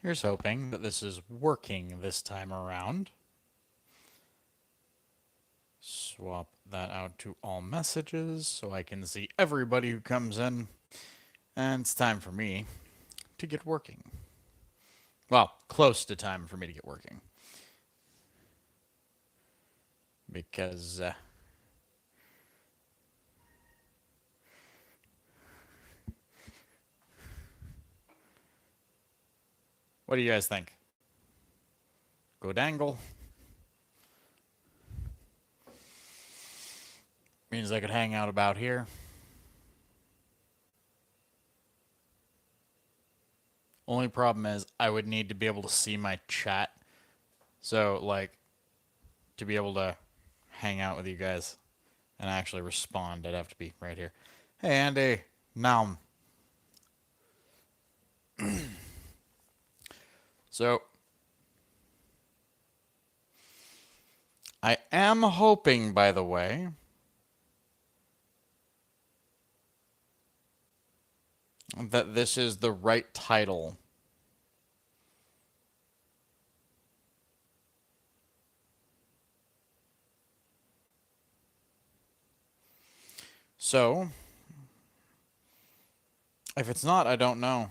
Here's hoping that this is working this time around. Swap that out to all messages so I can see everybody who comes in. And it's time for me to get working. Well, close to time for me to get working. Because, what do you guys think? Go dangle. Means I could hang out about here. Only problem is I would need to be able to see my chat. So, like, to be able to hang out with you guys and actually respond, I'd have to be right here. Hey, Andy. Now. So, I am hoping, by the way, that this is the right title. So, if it's not, I don't know.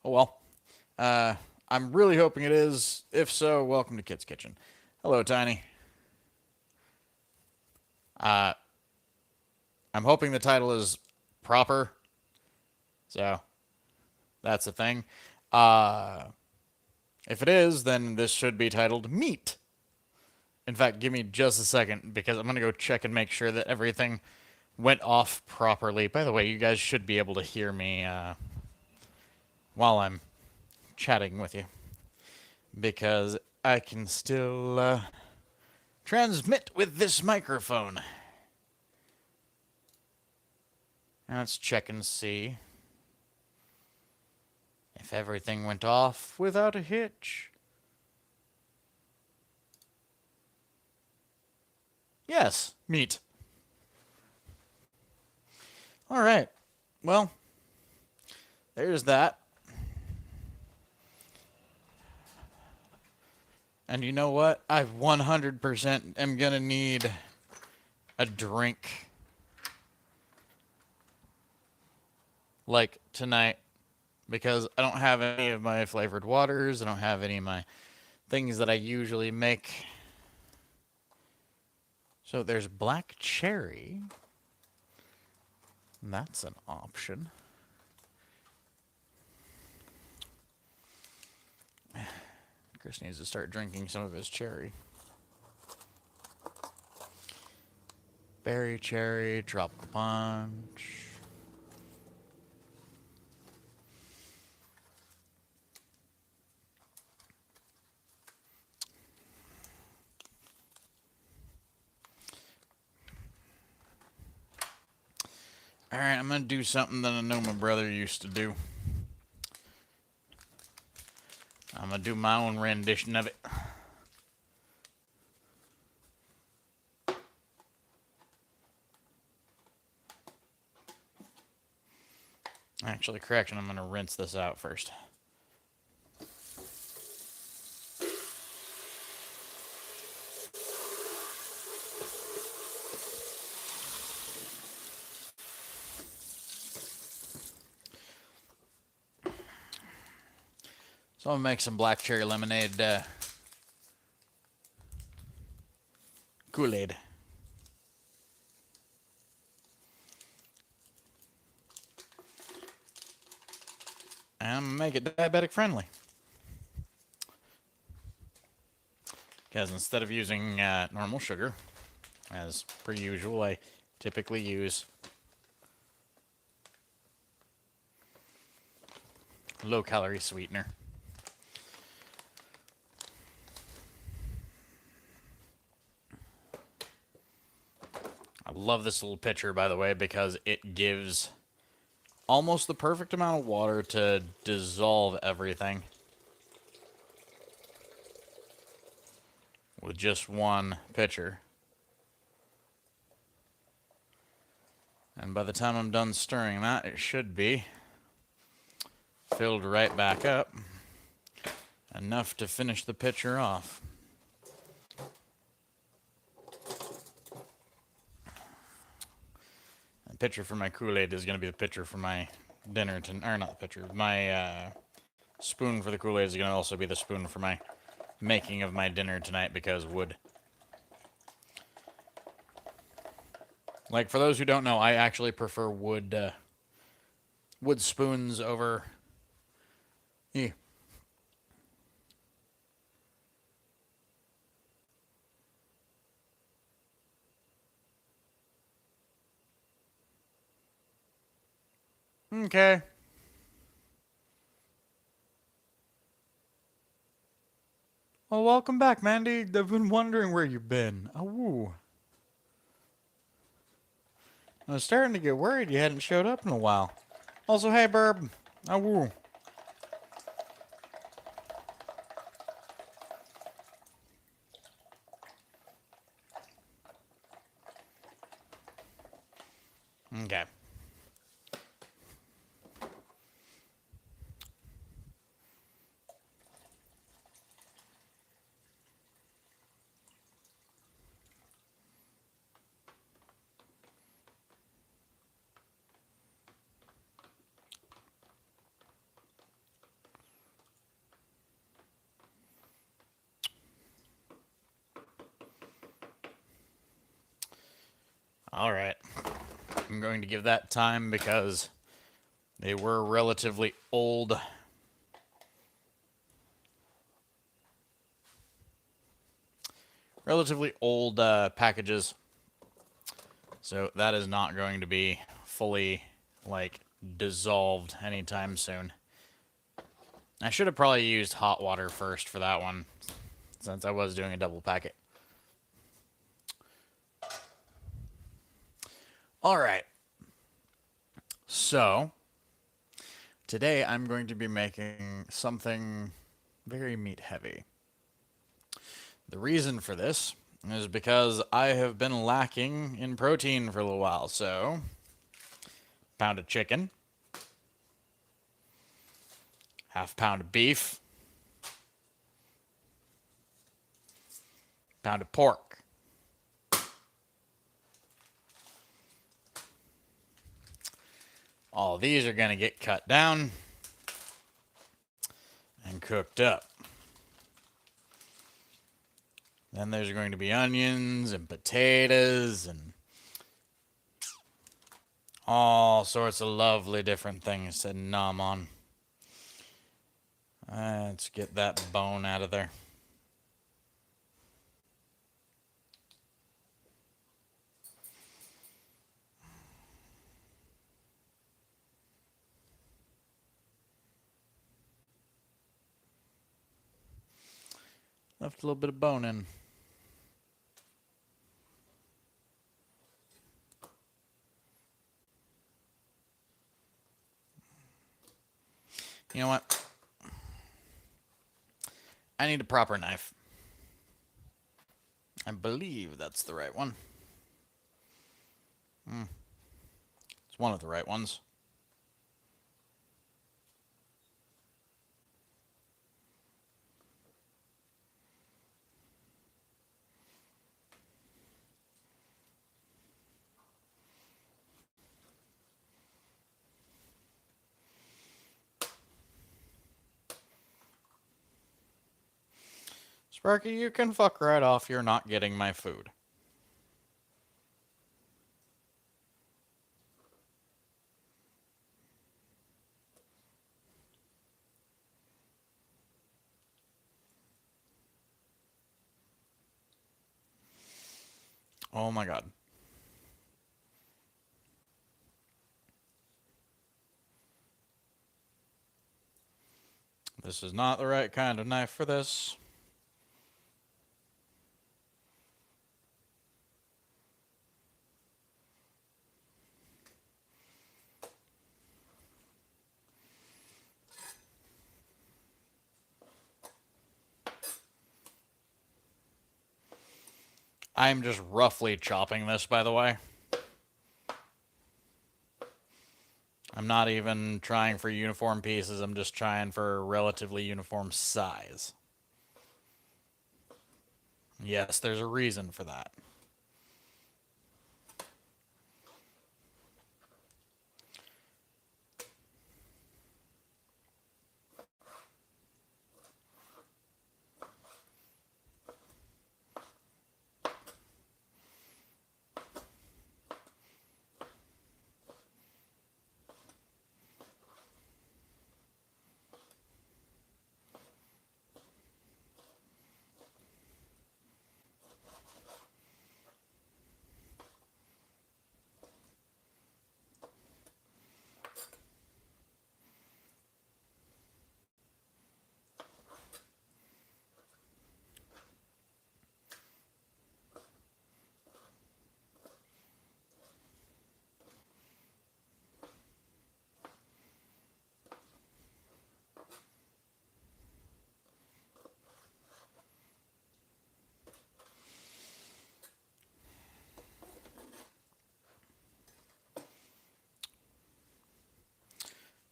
Oh well. I'm really hoping it is. If so, welcome to Kid's Kitchen. Hello, Tiny. I'm hoping the title is proper. So, that's the thing. If it is, then this should be titled Meat. In fact, give me just a second because I'm going to go check and make sure that everything went off properly. By the way, you guys should be able to hear me while I'm chatting with you because I can still transmit with this microphone. Now let's check and see if everything went off without a hitch. Yes, meat. All right. Well, there's that. And you know what? I 100% am going to need a drink. Like tonight. Because I don't have any of my flavored waters. I don't have any of my things that I usually make. So there's black cherry. That's an option. Chris needs to start drinking some of his cherry. Berry cherry, tropical punch. Alright, I'm going to do something that I know my brother used to do. I'm going to do my own rendition of it. Actually, correction, I'm going to rinse this out first. So I'm going to make some black cherry lemonade Kool-Aid. And make it diabetic friendly. Because instead of using normal sugar, as per usual, I typically use low-calorie sweetener. I love this little pitcher, by the way, because it gives almost the perfect amount of water to dissolve everything with just one pitcher. And by the time I'm done stirring that, it should be filled right back up. Enough to finish the pitcher off. The pitcher for my Kool-Aid is going to be the pitcher for my dinner, or not the pitcher, my spoon for the Kool-Aid is going to also be the spoon for my making of my dinner tonight because wood. Like, for those who don't know, I actually prefer wood spoons over... Yeah. Okay. Well, welcome back, Mandy. I've been wondering where you've been. Oh, woo. I was starting to get worried you hadn't showed up in a while. Also, hey, Burb. Oh, woo. Okay. All right. I'm going to give that time because they were relatively old. Packages. So that is not going to be fully, like, dissolved anytime soon. I should have probably used hot water first for that one, since I was doing a double packet. All right. So, today I'm going to be making something very meat heavy. The reason for this is because I have been lacking in protein for a little while. So, pound of chicken, half pound of beef, pound of pork, all these are going to get cut down and cooked up. Then there's going to be onions and potatoes and all sorts of lovely different things to nom on. Let's get that bone out of there. Left a little bit of bone in. You know what? I need a proper knife. I believe that's the right one. It's one of the right ones. Sparky, you can fuck right off. You're not getting my food. Oh my god. This is not the right kind of knife for this. I'm just roughly chopping this, by the way. not even trying for uniform pieces. I'm just trying for a relatively uniform size. Yes, there's a reason for that.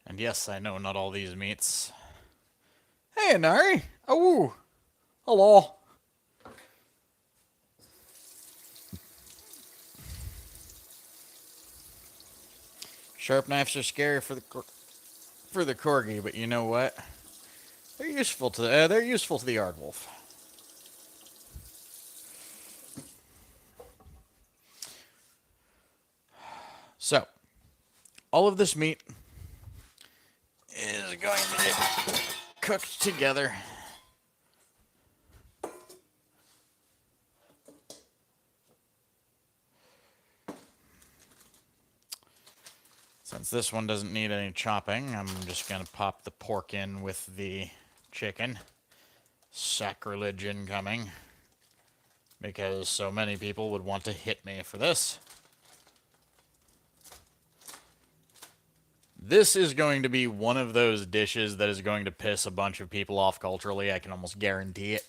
And yes, I know not all these meats. Hey, Anari! Oh, hello. Sharp knives are scary for the corgi, but you know what? They're useful to the aardwolf. So, all of this meat is going to get cooked together. Since this one doesn't need any chopping, I'm just going to pop the pork in with the chicken. Sacrilege incoming. Because so many people would want to hit me for this. This is going to be one of those dishes that is going to piss a bunch of people off culturally. I can almost guarantee it.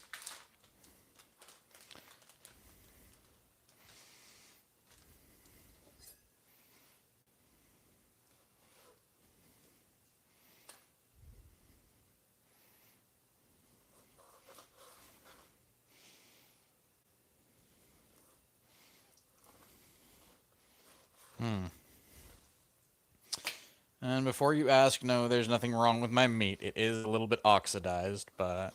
And before you ask, no, there's nothing wrong with my meat. It is a little bit oxidized, but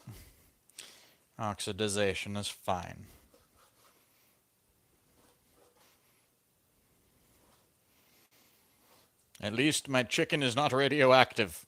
oxidization is fine. At least my chicken is not radioactive.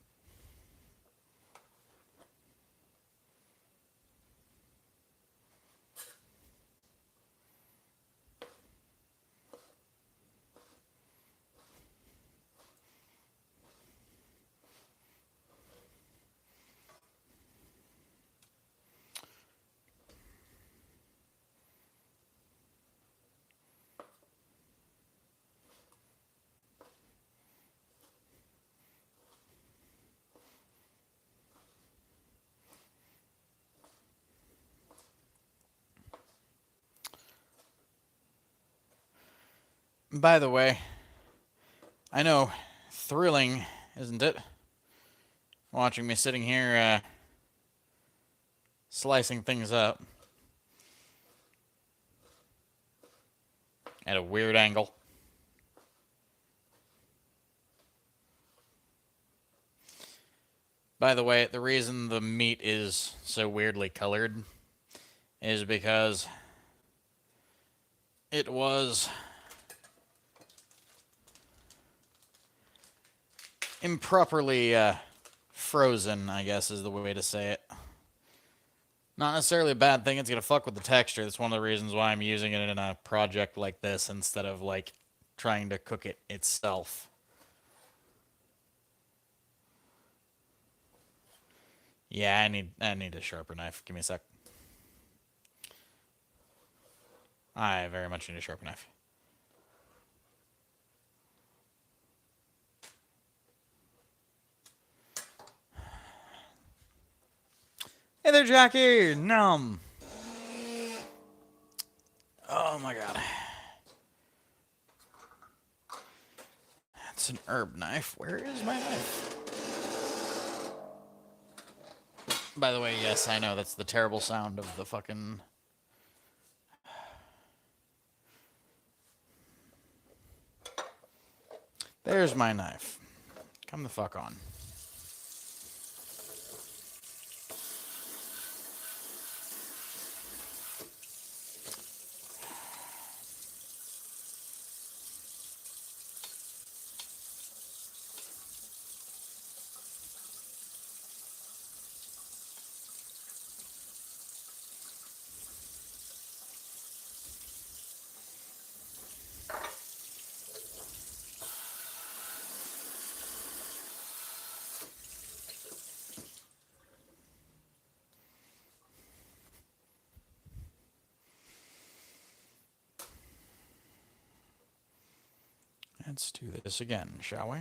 By the way, I know, thrilling, isn't it? Watching me sitting here, slicing things up at a weird angle. By the way, the reason the meat is so weirdly colored is because it was improperly frozen, I guess is the way to say it. Not necessarily a bad thing, it's going to fuck with the texture. That's one of the reasons why I'm using it in a project like this instead of, like, trying to cook it itself. Yeah, I need a sharper knife. Give me a sec. I very much need a sharper knife. Hey there, Jackie! Nom! Oh my god. That's an herb knife. Where is my knife? By the way, yes, I know that's the terrible sound of the fucking... There's my knife. Come the fuck on. Let's do this again, shall we?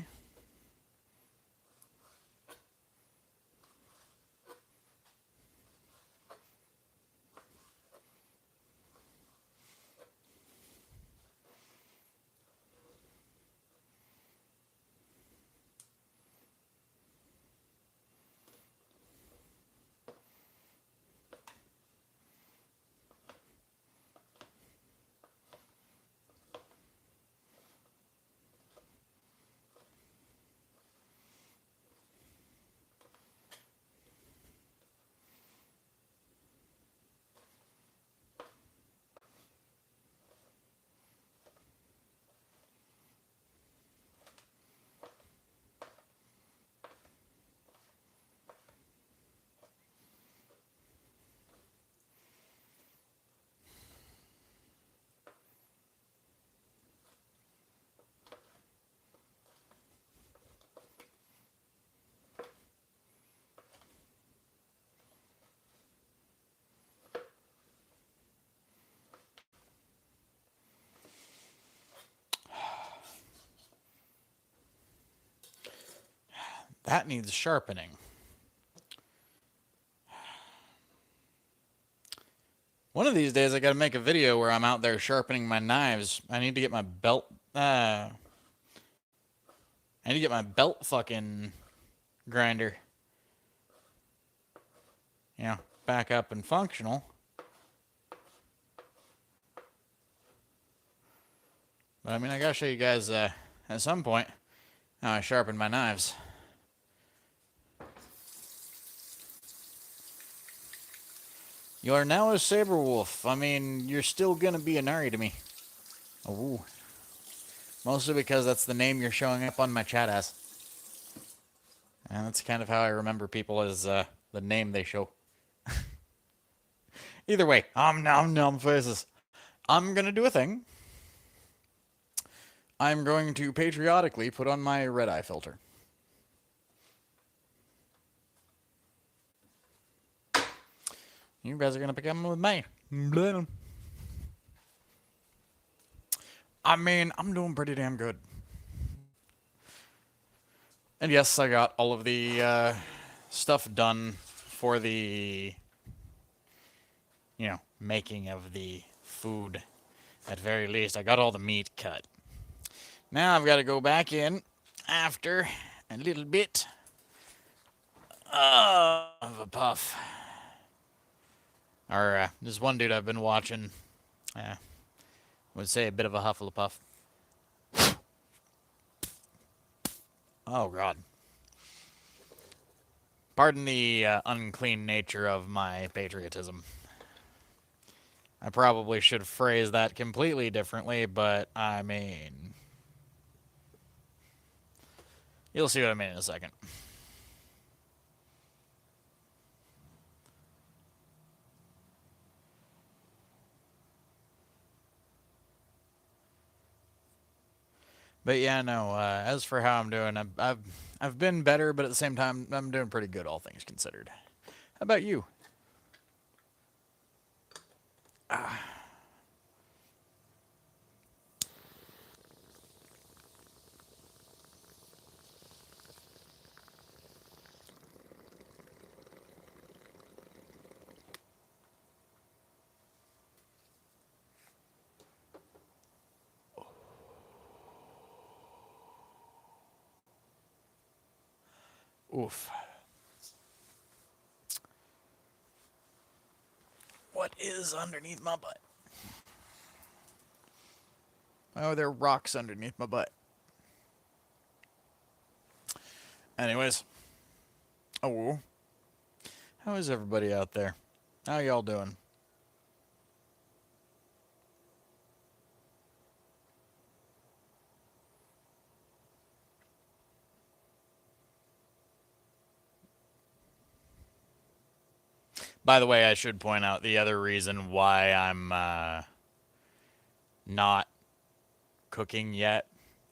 That needs sharpening. One of these days I gotta make a video where I'm out there sharpening my knives. I need to get my belt... I need to get my belt fucking grinder. You know, back up and functional. But I mean, I gotta show you guys at some point how I sharpen my knives. You are now a saber wolf. I mean, you're still gonna be an Ari to me. Oh, mostly because that's the name you're showing up on my chat as. And that's kind of how I remember people, as the name they show. Either way, nom faces. I'm gonna do a thing. I'm going to patriotically put on my red eye filter. You guys are gonna become with me. I mean, I'm doing pretty damn good. And yes, I got all of the stuff done for the, you know, making of the food. At very least, I got all the meat cut. Now I've got to go back in after a little bit of a puff. Or there's one dude I've been watching, would say a bit of a Hufflepuff. Oh, God. Pardon the unclean nature of my patriotism. I probably should phrase that completely differently, but I mean... You'll see what I mean in a second. But yeah, no. As for how I'm doing, I've been better, but at the same time, I'm doing pretty good, all things considered. How about you? Oof. What is underneath my butt? Oh, there are rocks underneath my butt. Anyways. Oh. How is everybody out there? How y'all doing? By the way, I should point out the other reason why I'm not cooking yet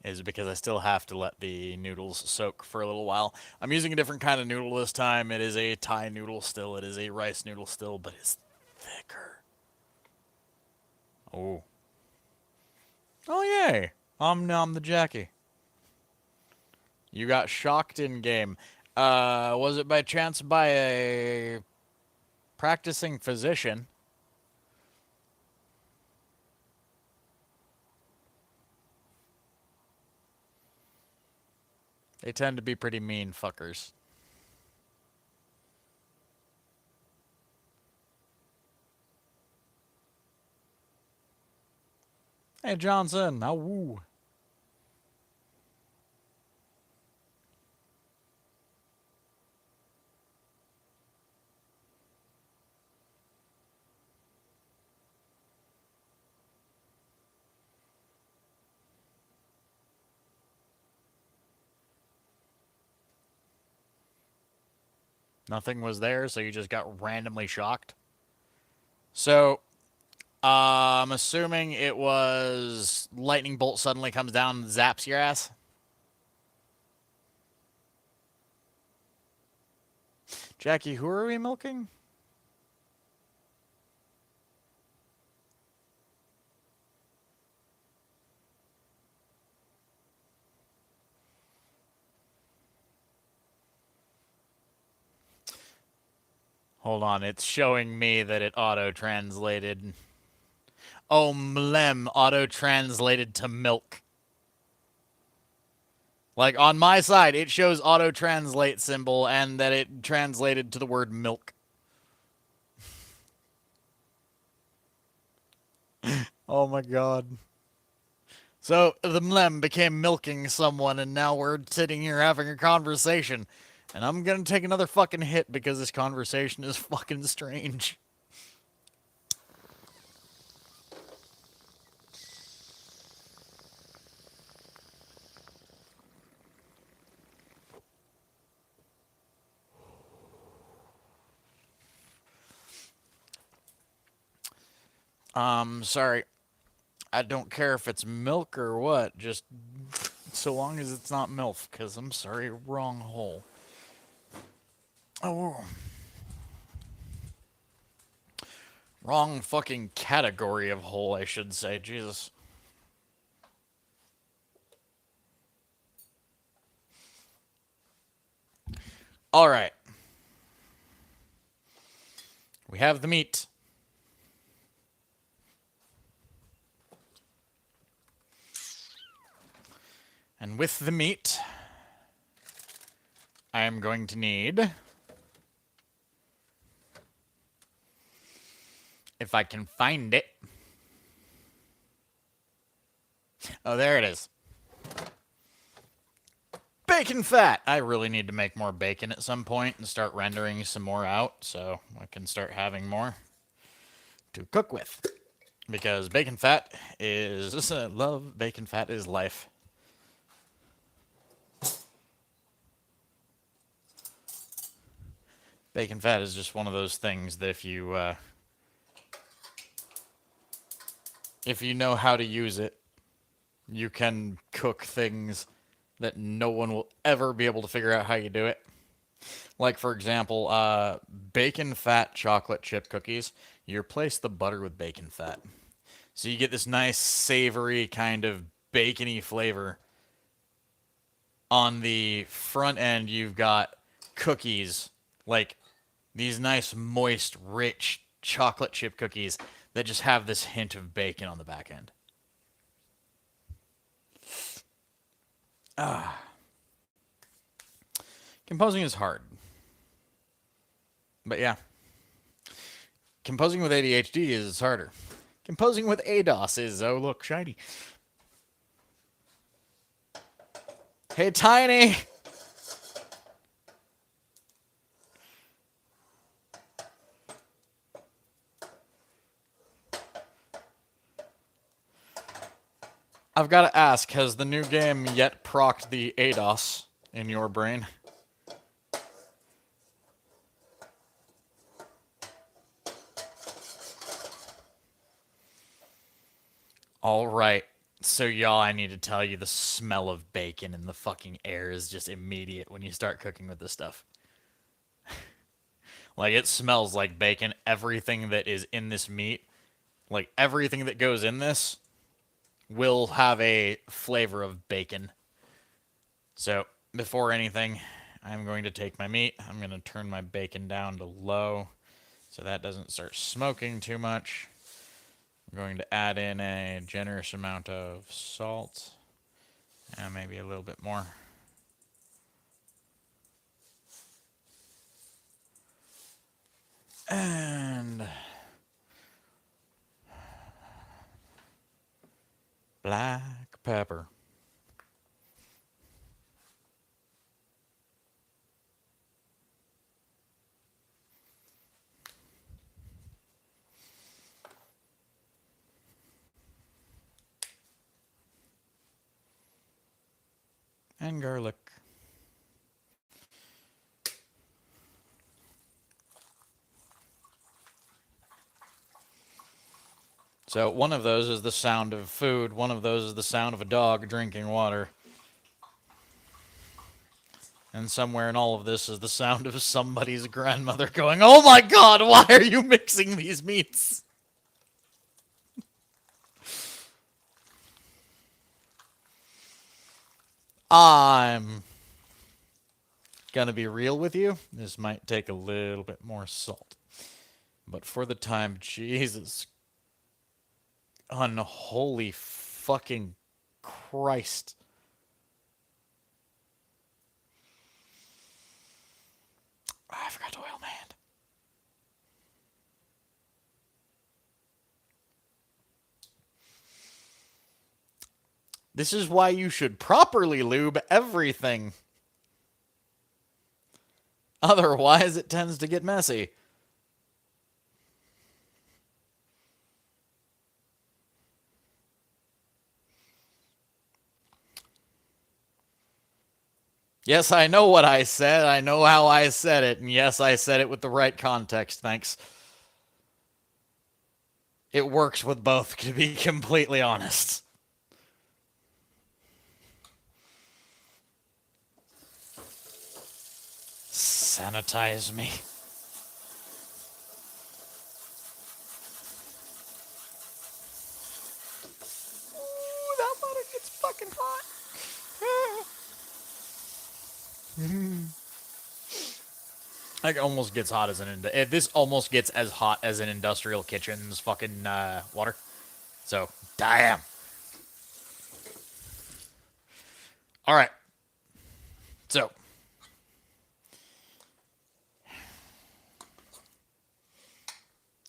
is because I still have to let the noodles soak for a little while. I'm using a different kind of noodle this time. It is a Thai noodle still. It is a rice noodle still, but it's thicker. Oh. Oh, yay. Om nom the Jackie. You got shocked in game. Was it by chance by a practicing physician? They tend to be pretty mean fuckers. Hey, Johnson. How woo. Nothing was there, so you just got randomly shocked. So, I'm assuming it was lightning bolt suddenly comes down and zaps your ass. Jackie, who are we milking? Hold on, it's showing me that it auto-translated. Oh, mlem, auto-translated to milk. Like, on my side, it shows auto-translate symbol and that it translated to the word milk. Oh my god. So, the mlem became milking someone, and now we're sitting here having a conversation. And I'm gonna take another fucking hit because this conversation is fucking strange. Sorry. I don't care if it's milk or what, just so long as it's not MILF, because I'm sorry, wrong hole. Oh. Wrong fucking category of hole, I should say. Jesus. Alright. We have the meat. And with the meat, I am going to need, if I can find it. Oh, there it is. Bacon fat! I really need to make more bacon at some point and start rendering some more out so I can start having more to cook with. Because bacon fat is love, bacon fat is life. Bacon fat is just one of those things that if you know how to use it, you can cook things that no one will ever be able to figure out how you do it. Like, for example, bacon fat chocolate chip cookies. You replace the butter with bacon fat. So you get this nice savory kind of bacony flavor. On the front end, you've got cookies, like these nice, moist, rich chocolate chip cookies that just have this hint of bacon on the back end. Composing is hard. But yeah. Composing with ADHD is harder. Composing with ADOS is, oh look, shiny. Hey, Tiny! I've got to ask, has the new game yet procced the ADOS in your brain? All right. So, y'all, I need to tell you the smell of bacon in the fucking air is just immediate when you start cooking with this stuff. Like, it smells like bacon. Everything that is in this meat, like, everything that goes in this will have a flavor of bacon. So, before anything, I'm going to take my meat. I'm going to turn my bacon down to low so that doesn't start smoking too much. I'm going to add in a generous amount of salt and maybe a little bit more. And black pepper. And garlic. So one of those is the sound of food. One of those is the sound of a dog drinking water. And somewhere in all of this is the sound of somebody's grandmother going, "Oh my God, why are you mixing these meats?" I'm gonna be real with you. This might take a little bit more salt. But for the time, Jesus. Unholy fucking Christ. I forgot to oil my hand. This is why you should properly lube everything. Otherwise, it tends to get messy. Yes, I know what I said. I know how I said it. And yes, I said it with the right context. Thanks. It works with both, to be completely honest. Sanitize me. Ooh, that butter gets fucking hot. It almost gets hot as this almost gets as hot as an industrial kitchen's fucking water. So, damn. All right. So,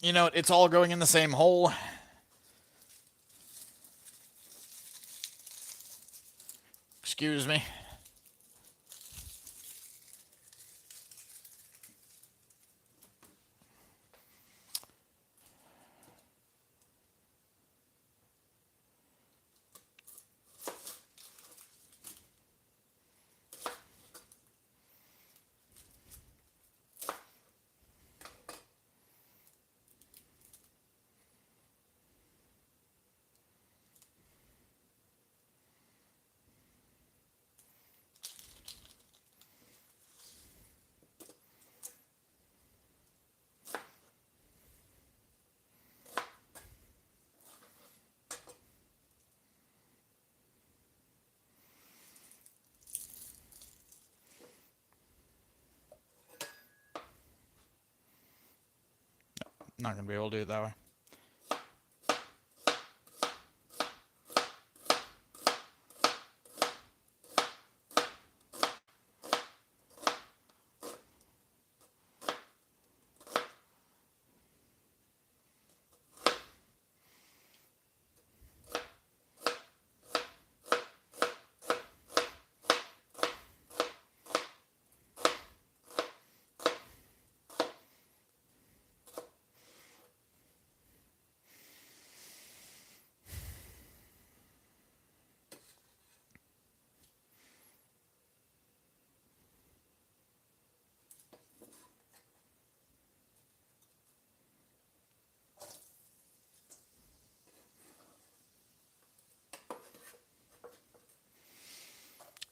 you know, it's all going in the same hole. Excuse me. Not going to be able to do it that way.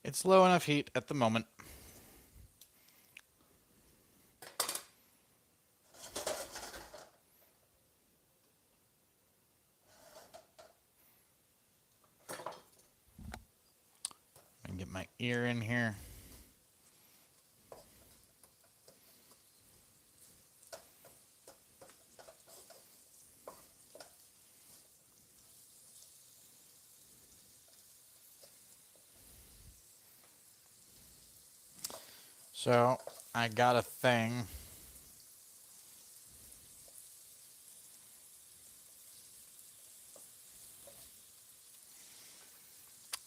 It's low enough heat at the moment. And get my ear in here. So, I got a thing.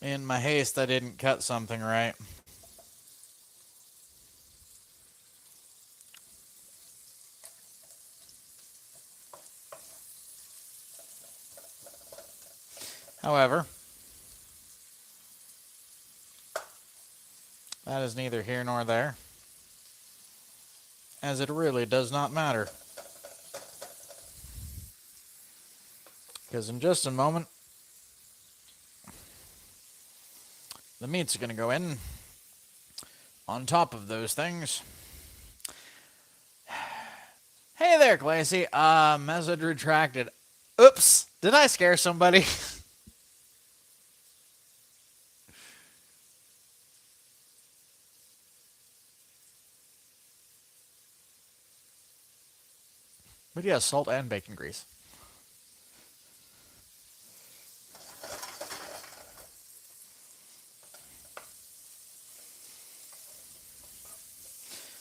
In my haste, I didn't cut something right. However, that is neither here nor there, as it really does not matter. Because in just a moment, the meat's going to go in on top of those things. Hey there, Clacy. Message retracted. Oops, did I scare somebody? But yeah, salt and bacon grease.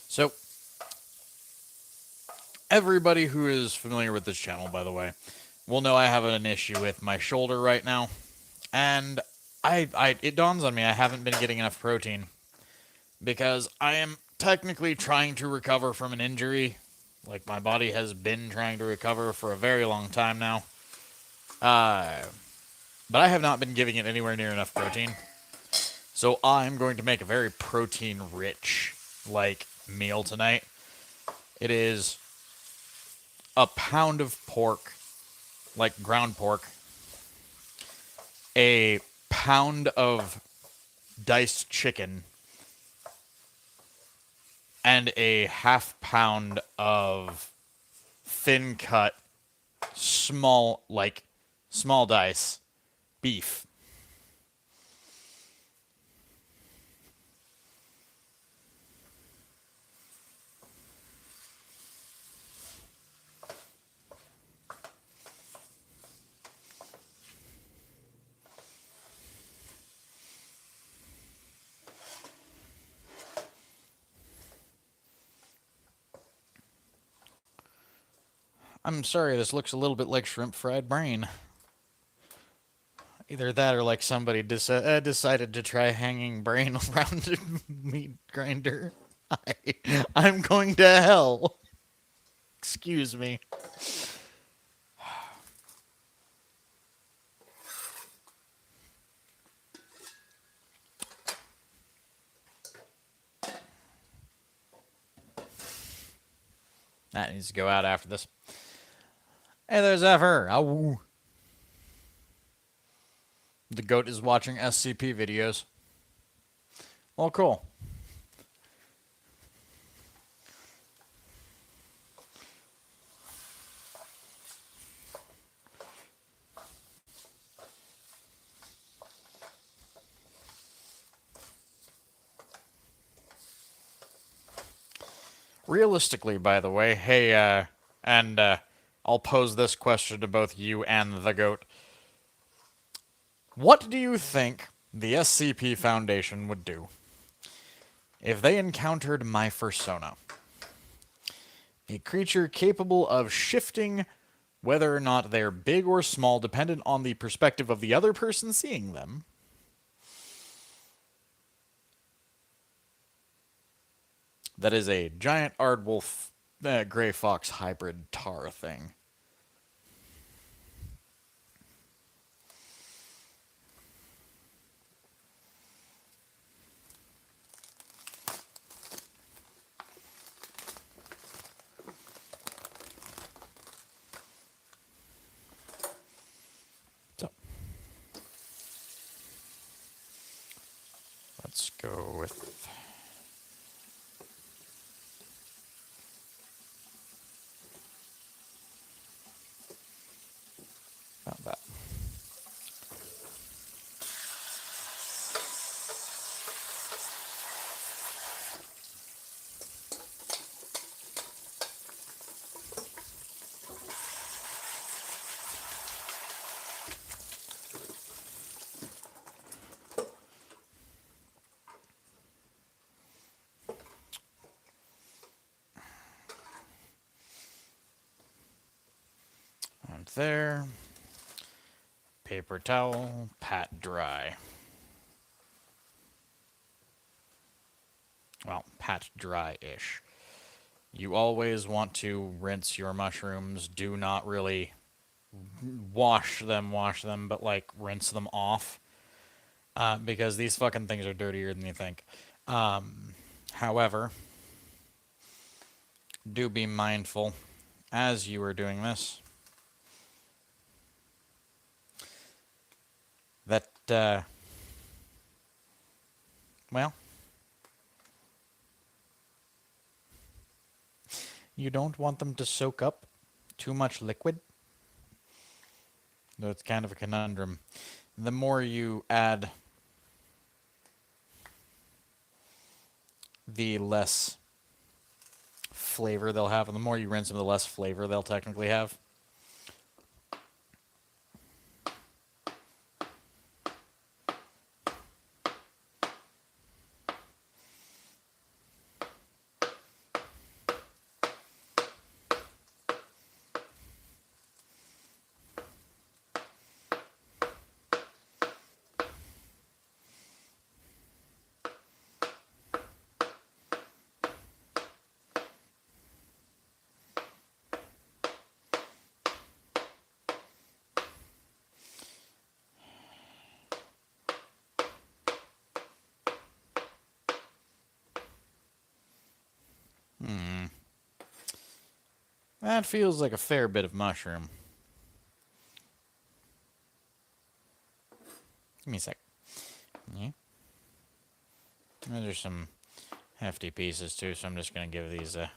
So, everybody who is familiar with this channel, by the way, will know I have an issue with my shoulder right now. And it dawns on me I haven't been getting enough protein. Because I am technically trying to recover from an injury. Like, my body has been trying to recover for a very long time now. But I have not been giving it anywhere near enough protein. So I'm going to make a very protein-rich, meal tonight. It is a pound of pork, like ground pork, a pound of diced chicken, and a half pound of thin cut, small dice beef. I'm sorry, this looks a little bit like shrimp fried brain. Either that or like somebody decided to try hanging brain around a meat grinder. I'm going to hell. Excuse me. That needs to go out after this. Hey, there's Zephyr. Ow. The goat is watching SCP videos. Well, cool. Realistically, by the way, hey, I'll pose this question to both you and the goat. What do you think the SCP Foundation would do if they encountered my fursona? A creature capable of shifting whether or not they're big or small, dependent on the perspective of the other person seeing them. That is a giant aardwolf gray fox hybrid tar thing. So Let's go with... about that. And there. Paper towel, pat dry. Well, pat dry-ish. You always want to rinse your mushrooms. Do not really wash them, but like rinse them off. Because these fucking things are dirtier than you think. However, do be mindful as you are doing this that, well, you don't want them to soak up too much liquid. Though it's kind of a conundrum. The more you add, the less flavor they'll have, and the more you rinse them, the less flavor they'll technically have. That feels like a fair bit of mushroom. Give me a sec. Yeah. Those are some hefty pieces too, so I'm just going to give these a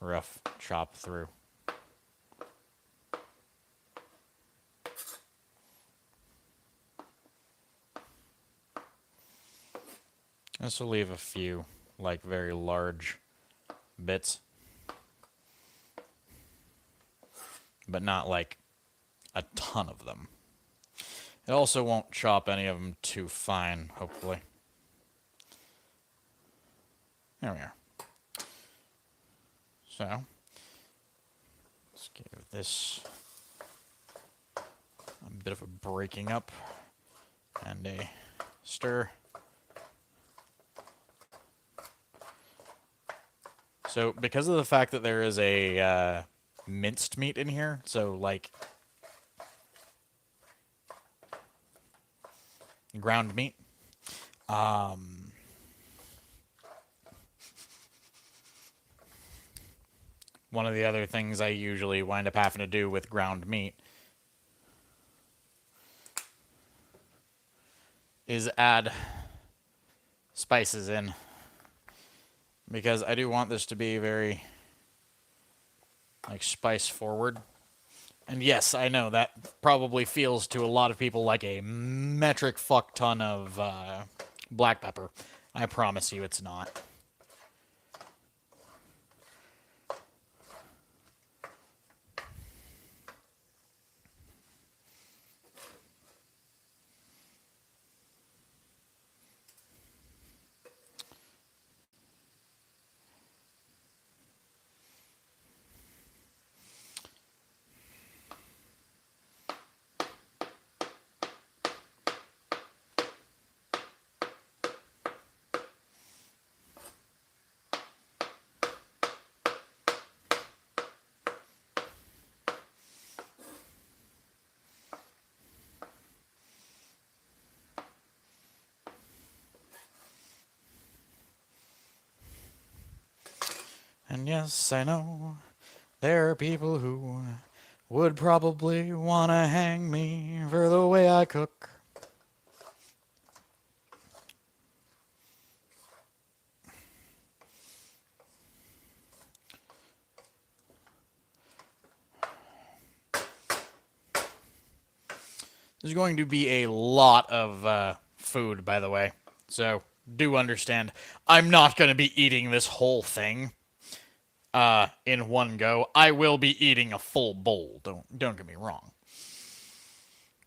rough chop through. This will leave a few, like, very large bits. But not, like, a ton of them. It also won't chop any of them too fine, hopefully. There we are. So, let's give this a bit of a breaking up and a stir. So, because of the fact that there is a minced meat in here, so like ground meat, one of the other things I usually wind up having to do with ground meat is add spices in, because I do want this to be very, like, spice forward. And yes, I know that probably feels to a lot of people like a metric fuck ton of black pepper. I promise you it's not. And yes, I know there are people who would probably want to hang me for the way I cook. There's going to be a lot of food, by the way. So do understand. I'm not going to be eating this whole thing in one go. I will be eating a full bowl. Don't get me wrong.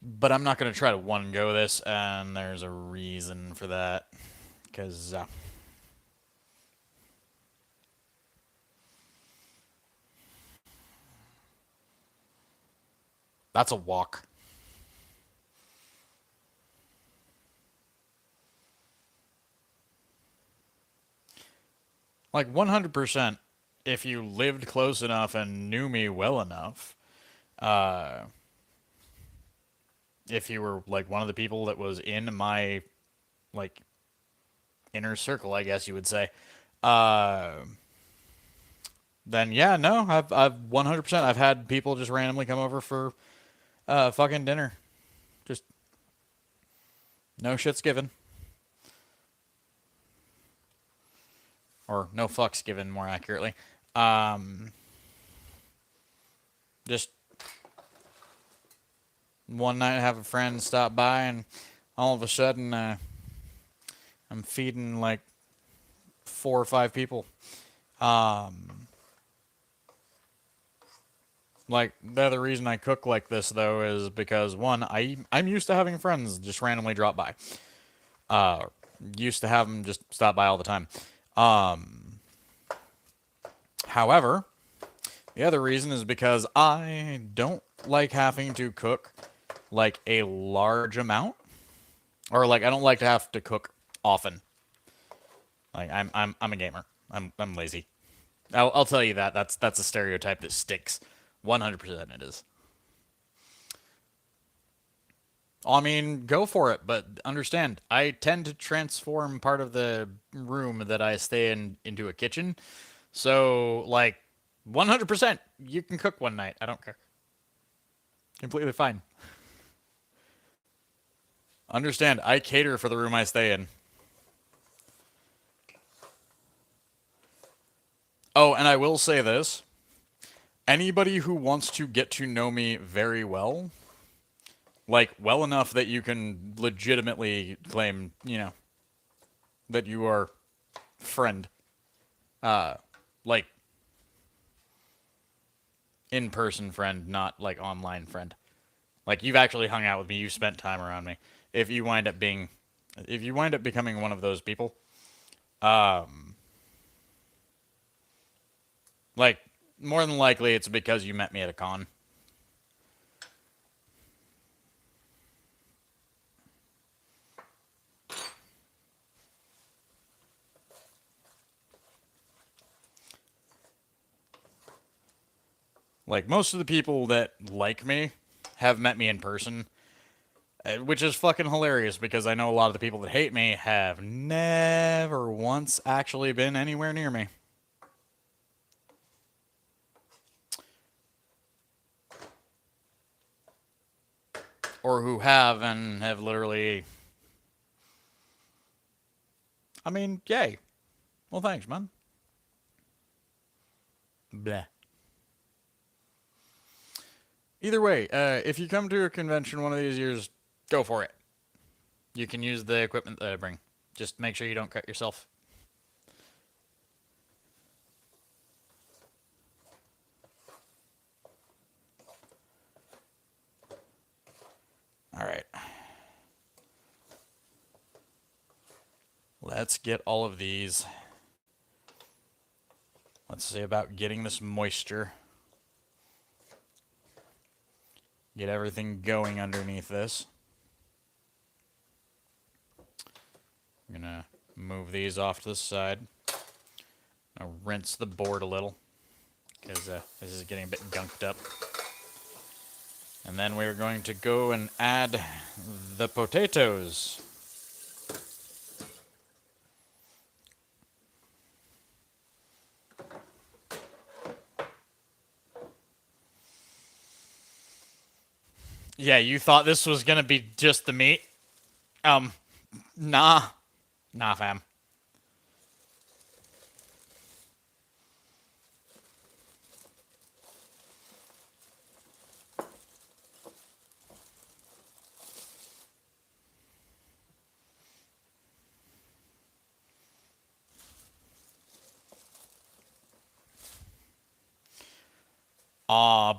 But I'm not going to try to one go this, and there's a reason for that. Because that's a walk. Like 100%, if you lived close enough and knew me well enough, uh, if you were like one of the people that was in my like inner circle, I guess you would say, uh, then yeah, no, I've 100%. I've had people just randomly come over for fucking dinner, just no shits given, or no fucks given, more accurately. Just one night, I have a friend stop by, and all of a sudden, I'm feeding like 4 or 5 people. Like, the other reason I cook like this, though, is because, one, I'm used to having friends just randomly drop by. Used to have them just stop by all the time. However, the other reason is because I don't like having to cook, like, a large amount. Or, like, I don't like to have to cook often. Like, I'm a gamer. I'm lazy. I'll tell you that. That's a stereotype that sticks. 100% it is. I mean, go for it, but understand, I tend to transform part of the room that I stay in into a kitchen. So, like, 100%, you can cook one night. I don't care. Completely fine. Understand, I cater for the room I stay in. Oh, and I will say this. Anybody who wants to get to know me very well, like, well enough that you can legitimately claim, that you are friend, like, in-person friend, not, like, online friend. Like, you've actually hung out with me, you've spent time around me. If you wind up becoming one of those people, like, more than likely it's because you met me at a con. Like, most of the people that like me have met me in person, which is fucking hilarious because I know a lot of the people that hate me have never once actually been anywhere near me. Or who have and have literally. I mean, yay. Well, thanks, man. Bleh. Either way, if you come to a convention one of these years, go for it. You can use the equipment that I bring. Just make sure you don't cut yourself. All right. Let's get all of these. Let's see about getting this moisture. Get everything going underneath this. I'm gonna move these off to the side. I'm gonna rinse the board a little because this is getting a bit gunked up. And then we're going to go and add the potatoes. Yeah, you thought this was gonna be just the meat? Nah. Nah, fam.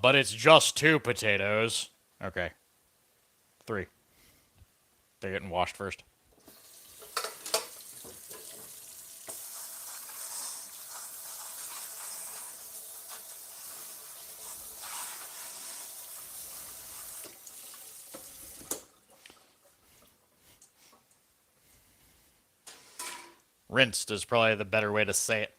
but it's just 2 potatoes. Okay. 3. They're getting washed first. Rinsed is probably the better way to say it.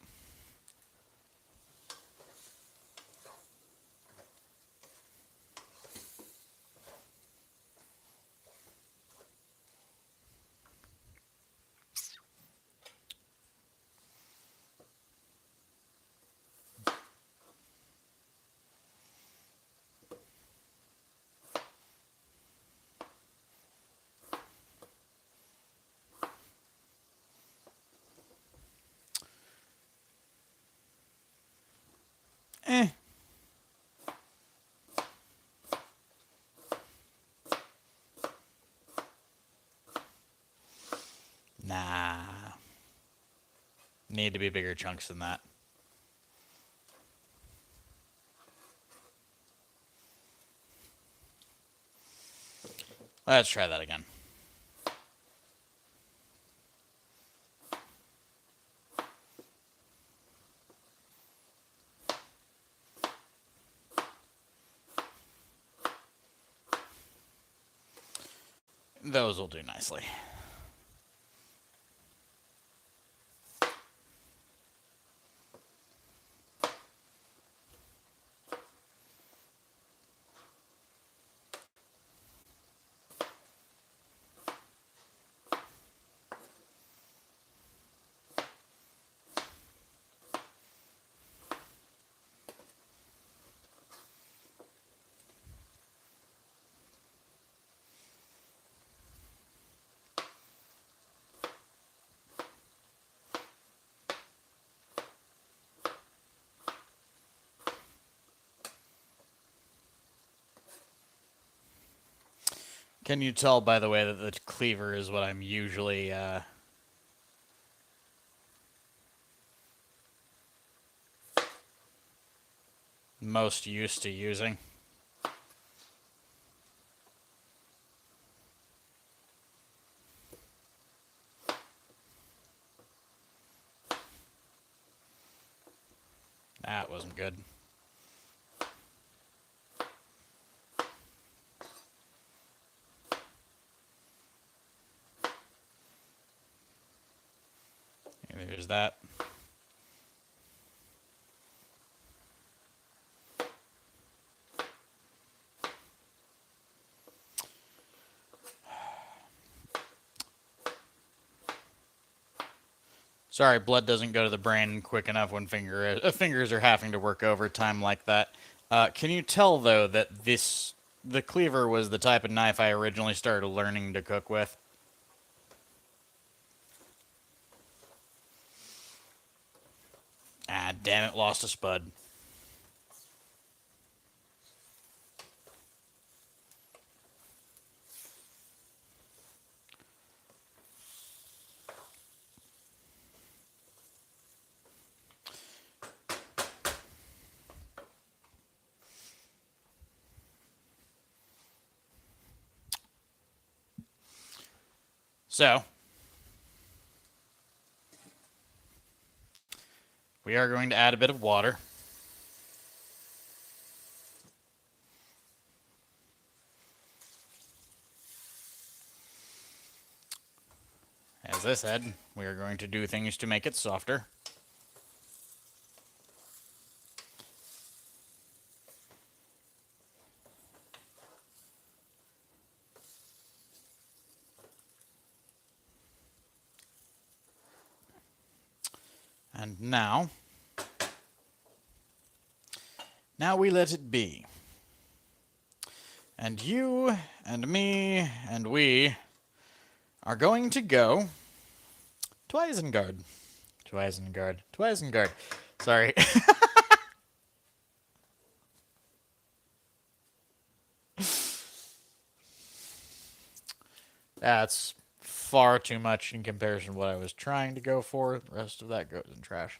Eh. Nah. Need to be bigger chunks than that. Let's try that again. Those will do nicely. Can you tell, by the way, that the cleaver is what I'm usually most used to using? That wasn't good. There's that. Sorry, blood doesn't go to the brain quick enough when fingers are having to work overtime like that. Can you tell, though, that the cleaver was the type of knife I originally started learning to cook with? Ah, damn it, lost a spud. So, we are going to add a bit of water. As I said, we are going to do things to make it softer. And now we let it be. And you and me and we are going to go to Isengard. To Isengard. To Isengard. Sorry. That's far too much in comparison to what I was trying to go for. The rest of that goes in trash.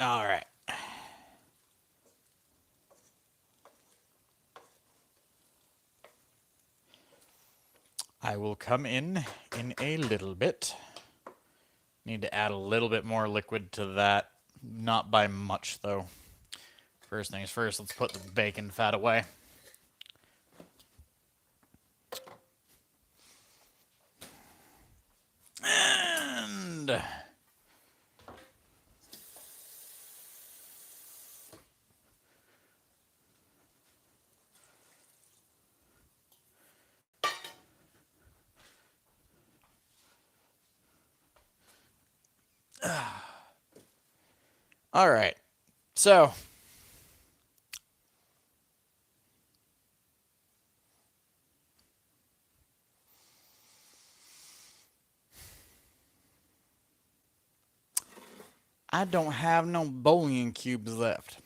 All right. I will come in a little bit. Need to add a little bit more liquid to that. Not by much, though. First things first, let's put the bacon fat away. And... all right. So... I don't have no bouillon cubes left.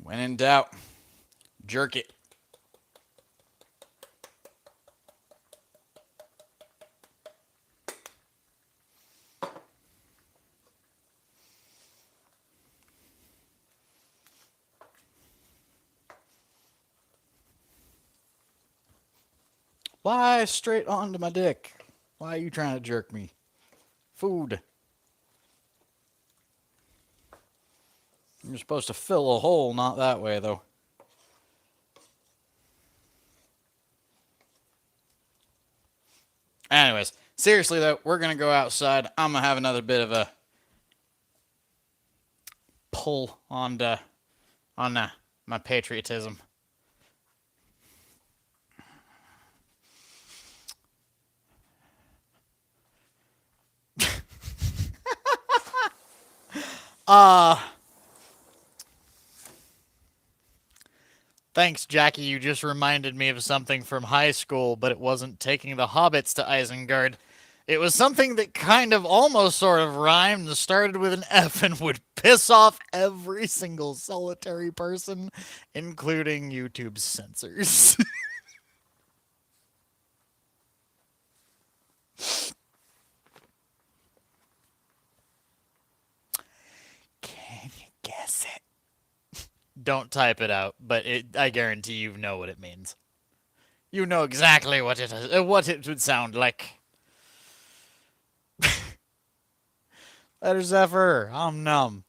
When in doubt, jerk it. Why straight onto my dick? Why are you trying to jerk me? Food. You're supposed to fill a hole, not that way, though. Anyways, seriously, though, we're going to go outside. I'm going to have another bit of a pull on my patriotism. Thanks, Jackie. You just reminded me of something from high school, but it wasn't taking the hobbits to Isengard. It was something that kind of almost sort of rhymed and started with an F and would piss off every single solitary person, including YouTube's censors. Can you guess it? Don't type it out, but I guarantee you know what it means. You know exactly what it is, what it would sound like. Letter Zephyr, I'm numb.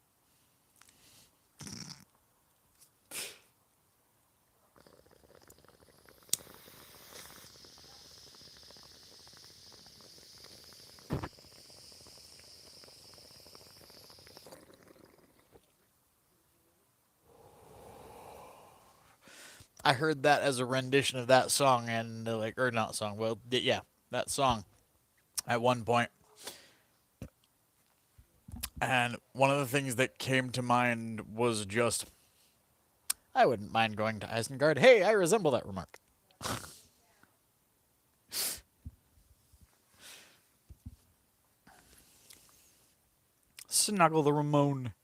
I heard that as a rendition of that song, and or not song, well, yeah, that song at one point. And one of the things that came to mind was just, I wouldn't mind going to Isengard. Hey, I resemble that remark. Snuggle the Ramon.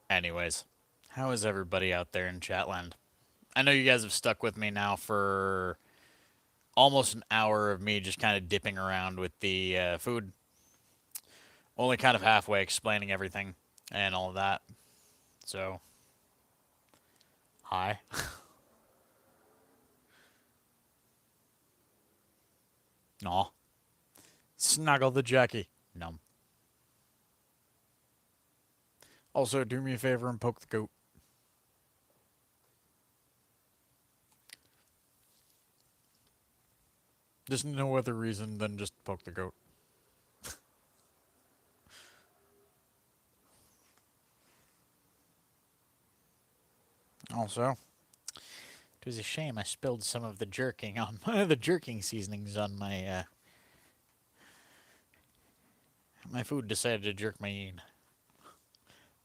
Anyways, how is everybody out there in Chatland? I know you guys have stuck with me now for almost an hour of me just kind of dipping around with the food. Only kind of halfway explaining everything and all of that. So, hi. Aw. Snuggle the Jackie. Num. Also, do me a favor and poke the goat. Just no other reason than just poke the goat. Also, it was a shame I spilled some of the jerking on the jerking seasonings on my my food. Decided to jerk my in.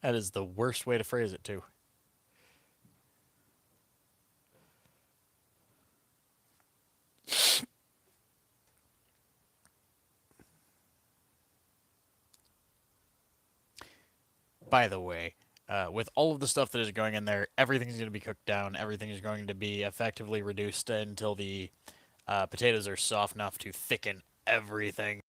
That is the worst way to phrase it, too. By the way, with all of the stuff that is going in there, everything's going to be cooked down. Everything is going to be effectively reduced until the potatoes are soft enough to thicken everything.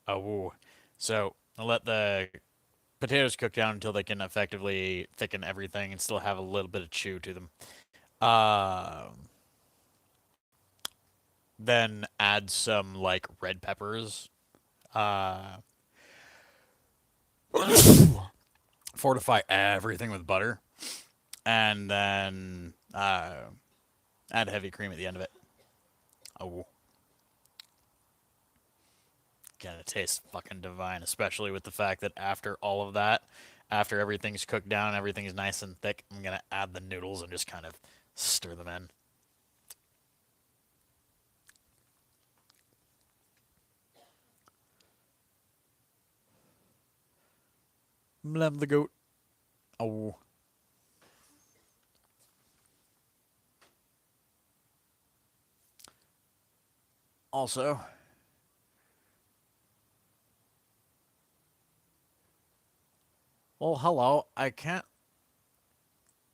Oh, so I'll let the potatoes cook down until they can effectively thicken everything and still have a little bit of chew to them. Uh, then add some like red peppers. Uh, fortify everything with butter, and then add heavy cream at the end of it. Oh, gonna taste fucking divine, especially with the fact that after all of that, after everything's cooked down, everything's nice and thick, I'm gonna add the noodles and just kind of stir them in. Blem the goat. Oh. Also, well, hello. I can't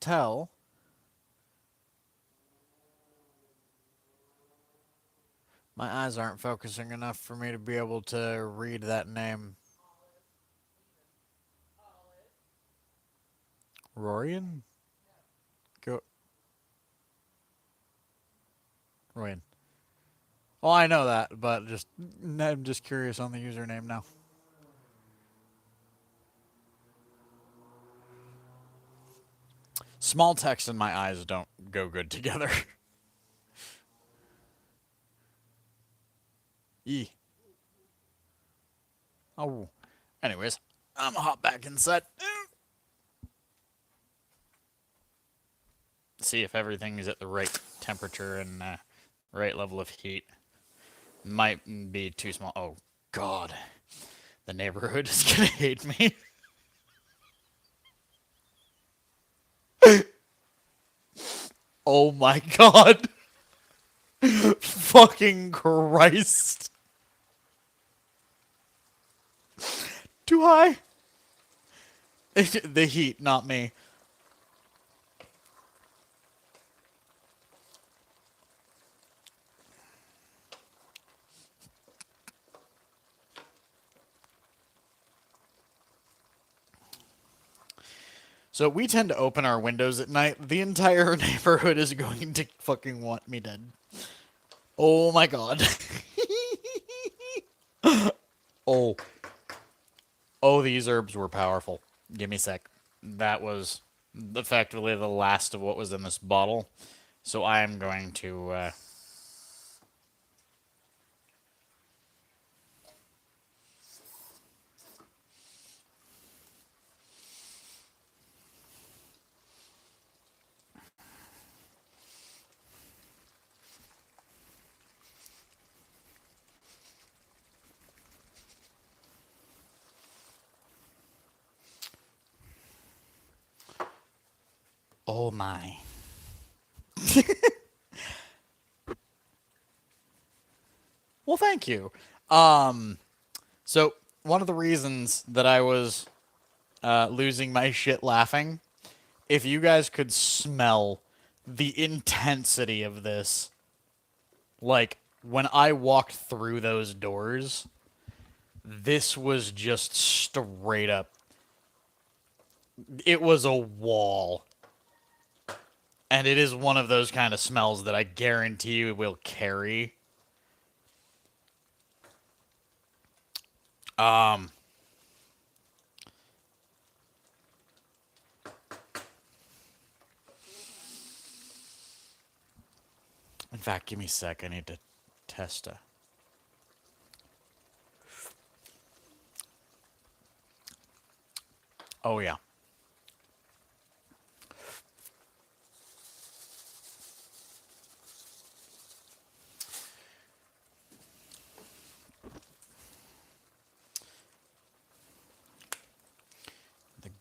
tell. My eyes aren't focusing enough for me to be able to read that name. Rorian? Go. Rorian. Oh, I know that, but I'm just curious on the username now. Small text and my eyes don't go good together. E. Oh. Anyways, I'm gonna hop back inside. See if everything is at the right temperature and right level of heat. Might be too small. Oh, God. The neighborhood is gonna hate me. Oh my God. Fucking Christ. Too high. The heat, not me. So we tend to open our windows at night. The entire neighborhood is going to fucking want me dead. Oh my God. Oh. Oh, these herbs were powerful. Give me a sec. That was effectively the last of what was in this bottle. So I am going to. Oh my. Well, thank you. So one of the reasons that I was losing my shit laughing, if you guys could smell the intensity of this, like when I walked through those doors, this was just straight up. It was a wall. And it is one of those kind of smells that I guarantee you will carry. Um, in fact, give me a sec. I need to test a. Oh, yeah.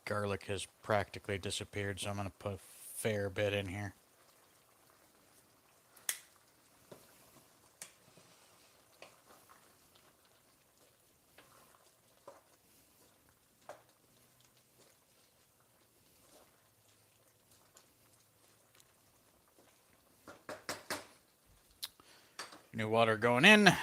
garlic has practically disappeared, so I'm going to put a fair bit in here. New water going in.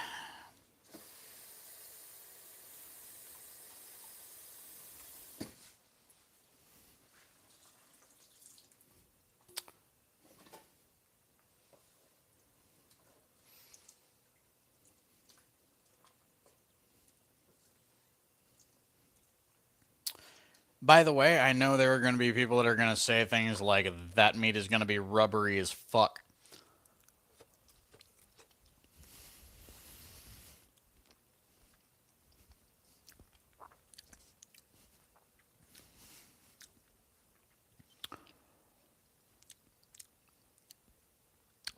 By the way, I know there are going to be people that are going to say things like, that meat is going to be rubbery as fuck.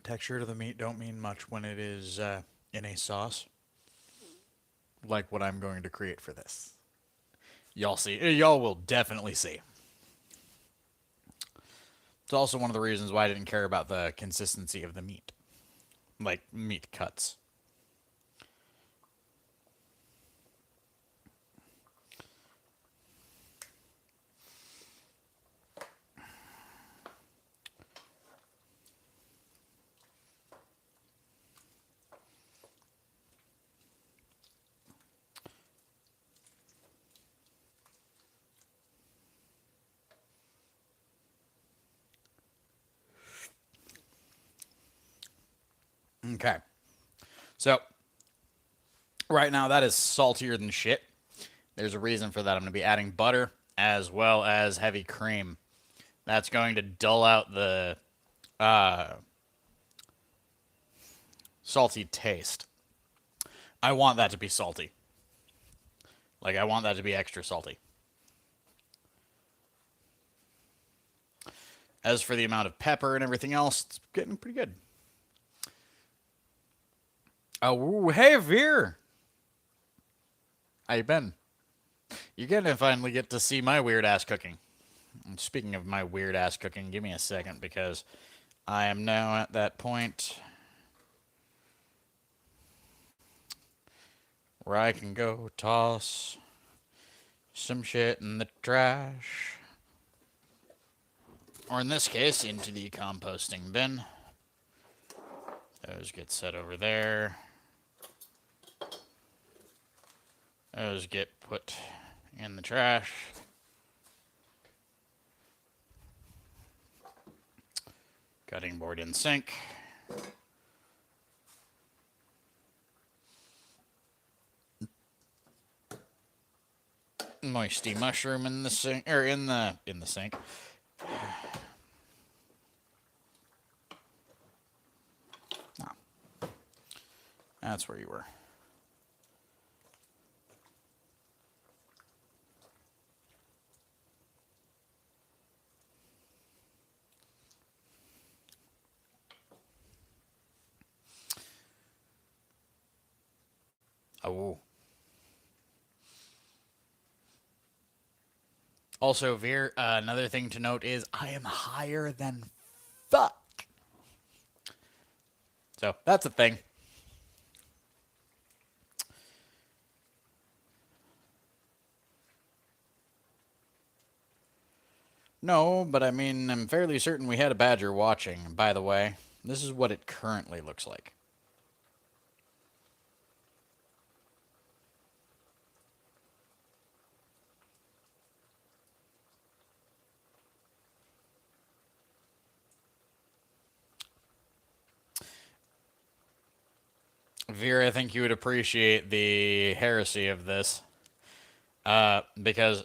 Texture to the meat don't mean much when it is in a sauce, like what I'm going to create for this. Y'all see, y'all will definitely see. It's also one of the reasons why I didn't care about the consistency of the meat, like meat cuts. Okay. So, right now that is saltier than shit. There's a reason for that. I'm going to be adding butter as well as heavy cream. That's going to dull out the salty taste. I want that to be salty. Like, I want that to be extra salty. As for the amount of pepper and everything else, it's getting pretty good. Oh, hey, Veer! How you been? You're gonna finally get to see my weird-ass cooking. And speaking of my weird-ass cooking, give me a second, because I am now at that point where I can go toss some shit in the trash. Or in this case, into the composting bin. Those get set over there. Those get put in the trash. Cutting board in sink. Moisty mushroom in the sink, or in the sink. Oh. That's where you were. Oh. Also, Veer, another thing to note is I am higher than fuck. So, that's a thing. No, but I mean, I'm fairly certain we had a badger watching. By the way, this is what it currently looks like. Veer, I think you would appreciate the heresy of this. Because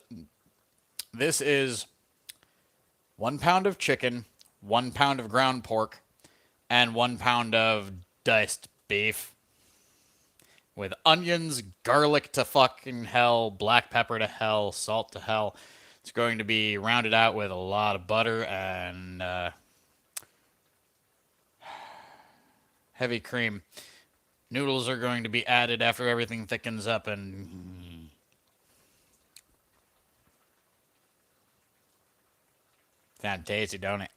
this is 1 pound of chicken, 1 pound of ground pork, and 1 pound of diced beef. With onions, garlic to fucking hell, black pepper to hell, salt to hell. It's going to be rounded out with a lot of butter and heavy cream. Noodles are going to be added after everything thickens up, and Sounds tasty, don't it?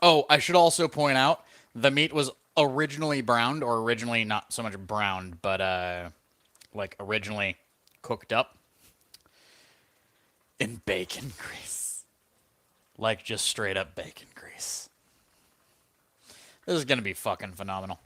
Oh, I should also point out the meat was originally browned, or originally not so much browned, but like originally cooked up in bacon grease. Like just straight up bacon grease. This is gonna be fucking phenomenal.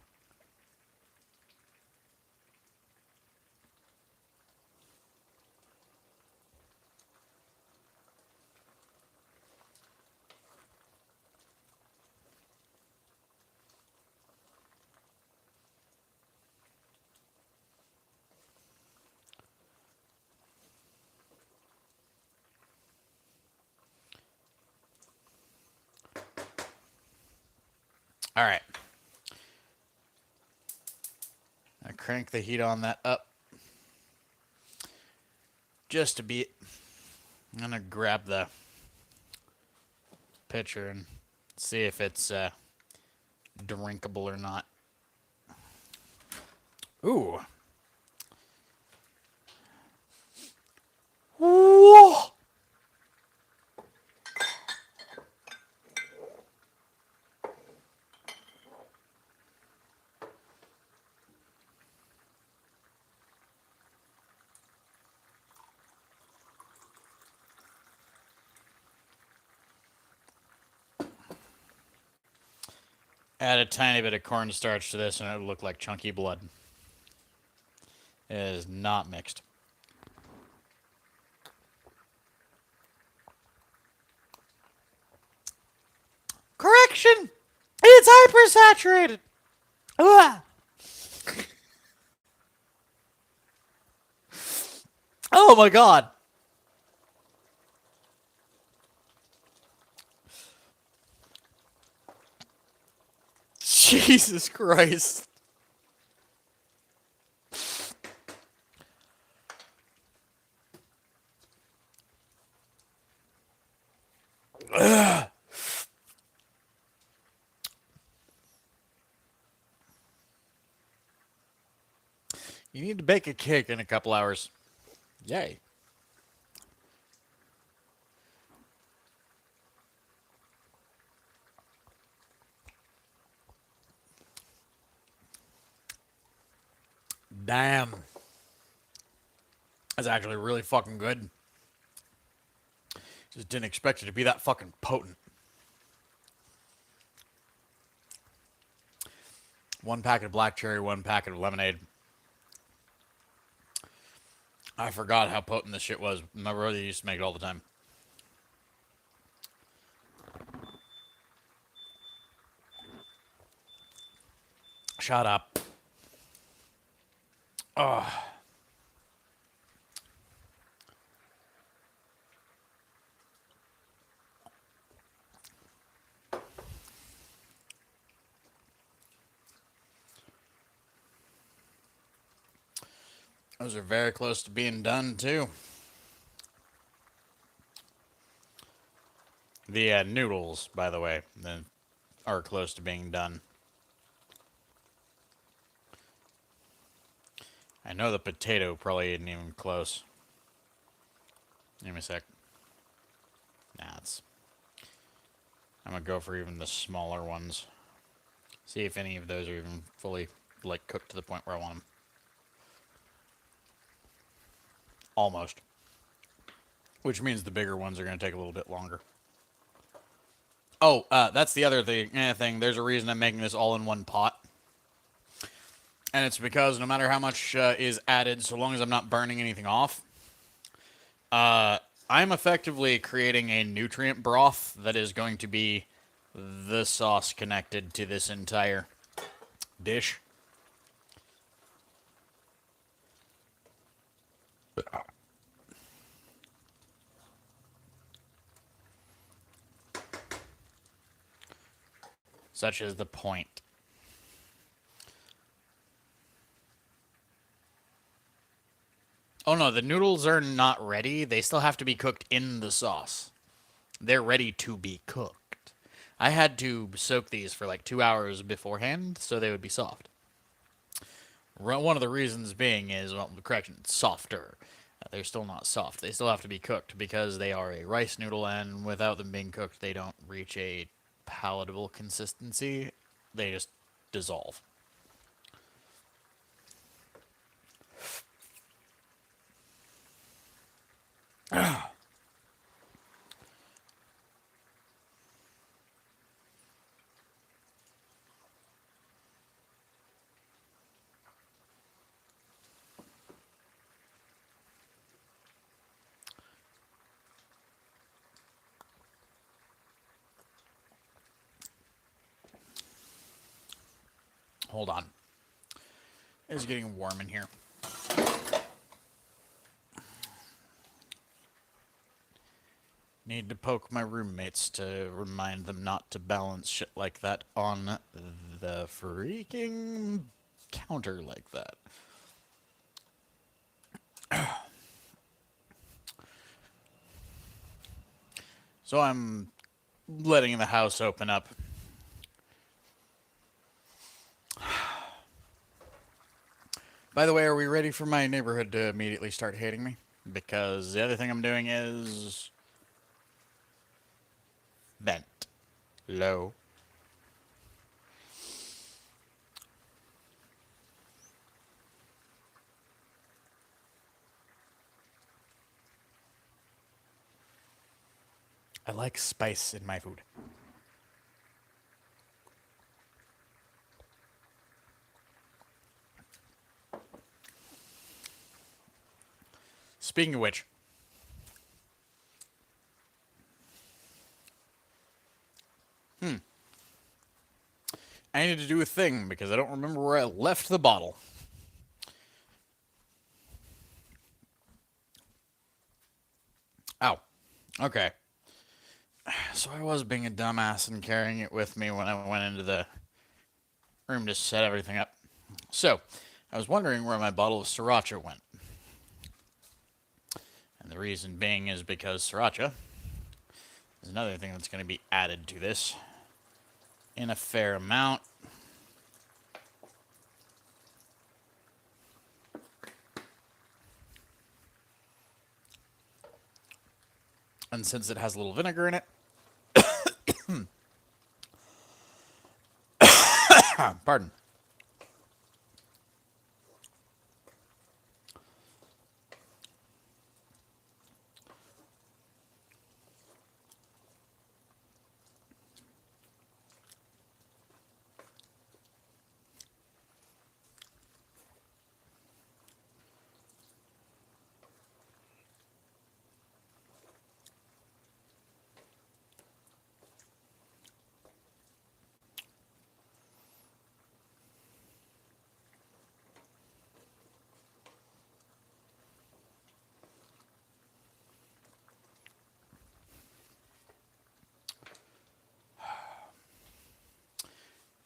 All right. I crank the heat on that up just a bit. I'm gonna grab the pitcher and see if it's drinkable or not. Ooh. Whoa. Add a tiny bit of cornstarch to this and it'll look like chunky blood. It is not mixed. Correction! It's hypersaturated! Ugh. Oh my god! Jesus Christ. Ugh. You need to bake a cake in a couple hours. Yay. Damn. That's actually really fucking good. Just didn't expect it to be that fucking potent. 1 packet of black cherry, 1 packet of lemonade. I forgot how potent this shit was. My brother used to make it all the time. Shut up. Oh. Those are very close to being done, too. The noodles, by the way, are close to being done. I know the potato probably isn't even close. Give me a sec. Nah, I'm gonna go for even the smaller ones. See if any of those are even fully, like, cooked to the point where I want them. Almost. Which means the bigger ones are gonna take a little bit longer. Oh, that's the other thing. There's a reason I'm making this all in one pot. And it's because no matter how much is added, so long as I'm not burning anything off, I'm effectively creating a nutrient broth that is going to be the sauce connected to this entire dish. Such is the point. Oh no, the noodles are not ready. They still have to be cooked in the sauce. They're ready to be cooked. I had to soak these for like 2 hours beforehand so they would be soft. One of the reasons being is, well, correction, softer. They're still not soft. They still have to be cooked because they are a rice noodle, and without them being cooked, they don't reach a palatable consistency. They just dissolve. Hold on. It's getting warm in here. Need to poke my roommates to remind them not to balance shit like that on the freaking counter like that. So I'm letting the house open up. By the way, are we ready for my neighborhood to immediately start hating me? Because the other thing I'm doing is vent low. I like spice in my food. Speaking of which, I need to do a thing because I don't remember where I left the bottle. Ow. Okay. So I was being a dumbass and carrying it with me when I went into the room to set everything up. So, I was wondering where my bottle of sriracha went. And the reason being is because sriracha is another thing that's going to be added to this in a fair amount. And since it has a little vinegar in it, pardon.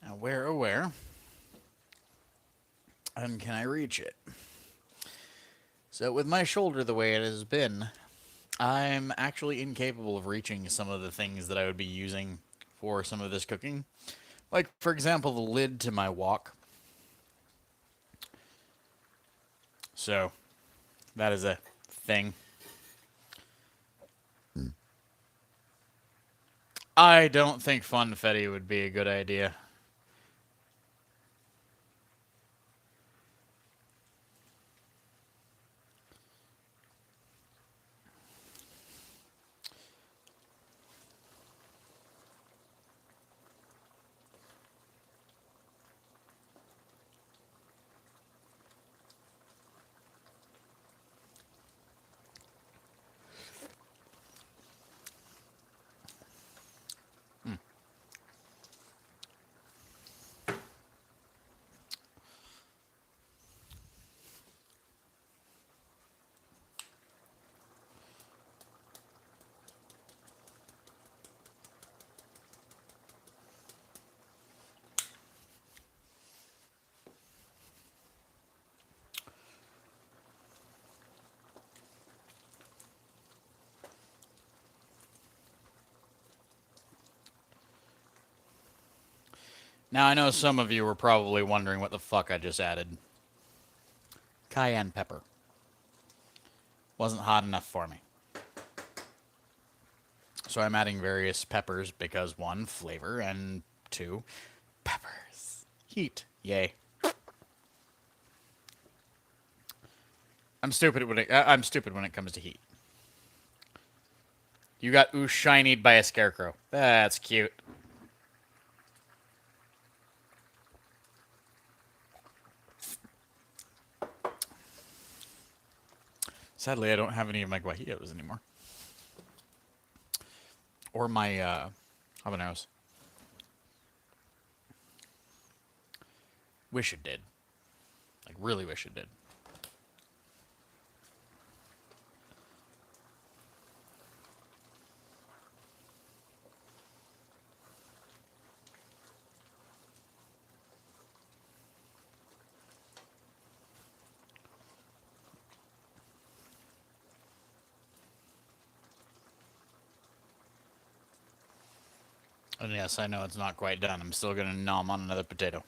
Now, where, oh, where? And can I reach it? So, with my shoulder the way it has been, I'm actually incapable of reaching some of the things that I would be using for some of this cooking. Like, for example, the lid to my wok. So, that is a thing. I don't think funfetti would be a good idea. Now, I know some of you were probably wondering what the fuck I just added. Cayenne pepper. Wasn't hot enough for me. So I'm adding various peppers because one, flavor, and two, peppers. Heat. Yay. I'm stupid when it comes to heat. You got shinied by a scarecrow. That's cute. Sadly, I don't have any of my guajitos anymore. Or my habaneros. Wish it did. Like, really wish it did. And yes, I know it's not quite done. I'm still going to nom on another potato.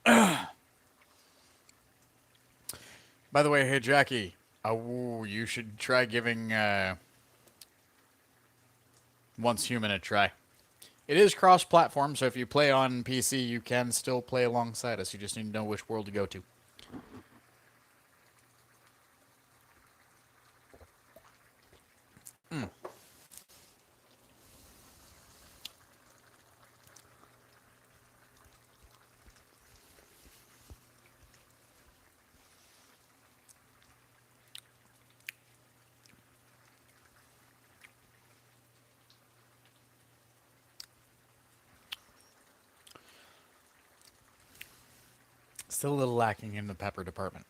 By the way, hey, Jackie. You should try giving Once Human a try. It is cross-platform, so if you play on PC, you can still play alongside us. You just need to know which world to go to. Still a little lacking in the pepper department.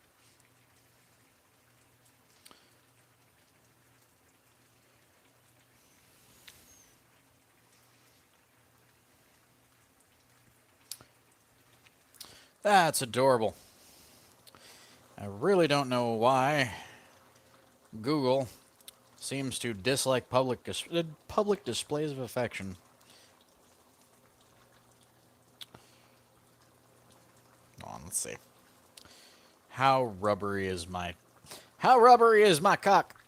That's adorable. I really don't know why Google seems to dislike public displays of affection. Hold on, let's see. How rubbery is my cock?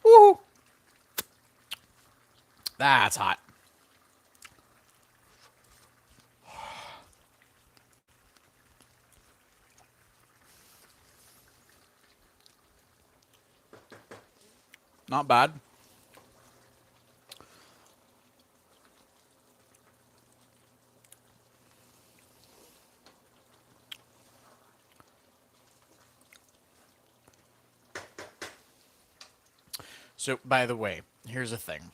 Woo! That's hot. Not bad. So, by the way, here's the thing.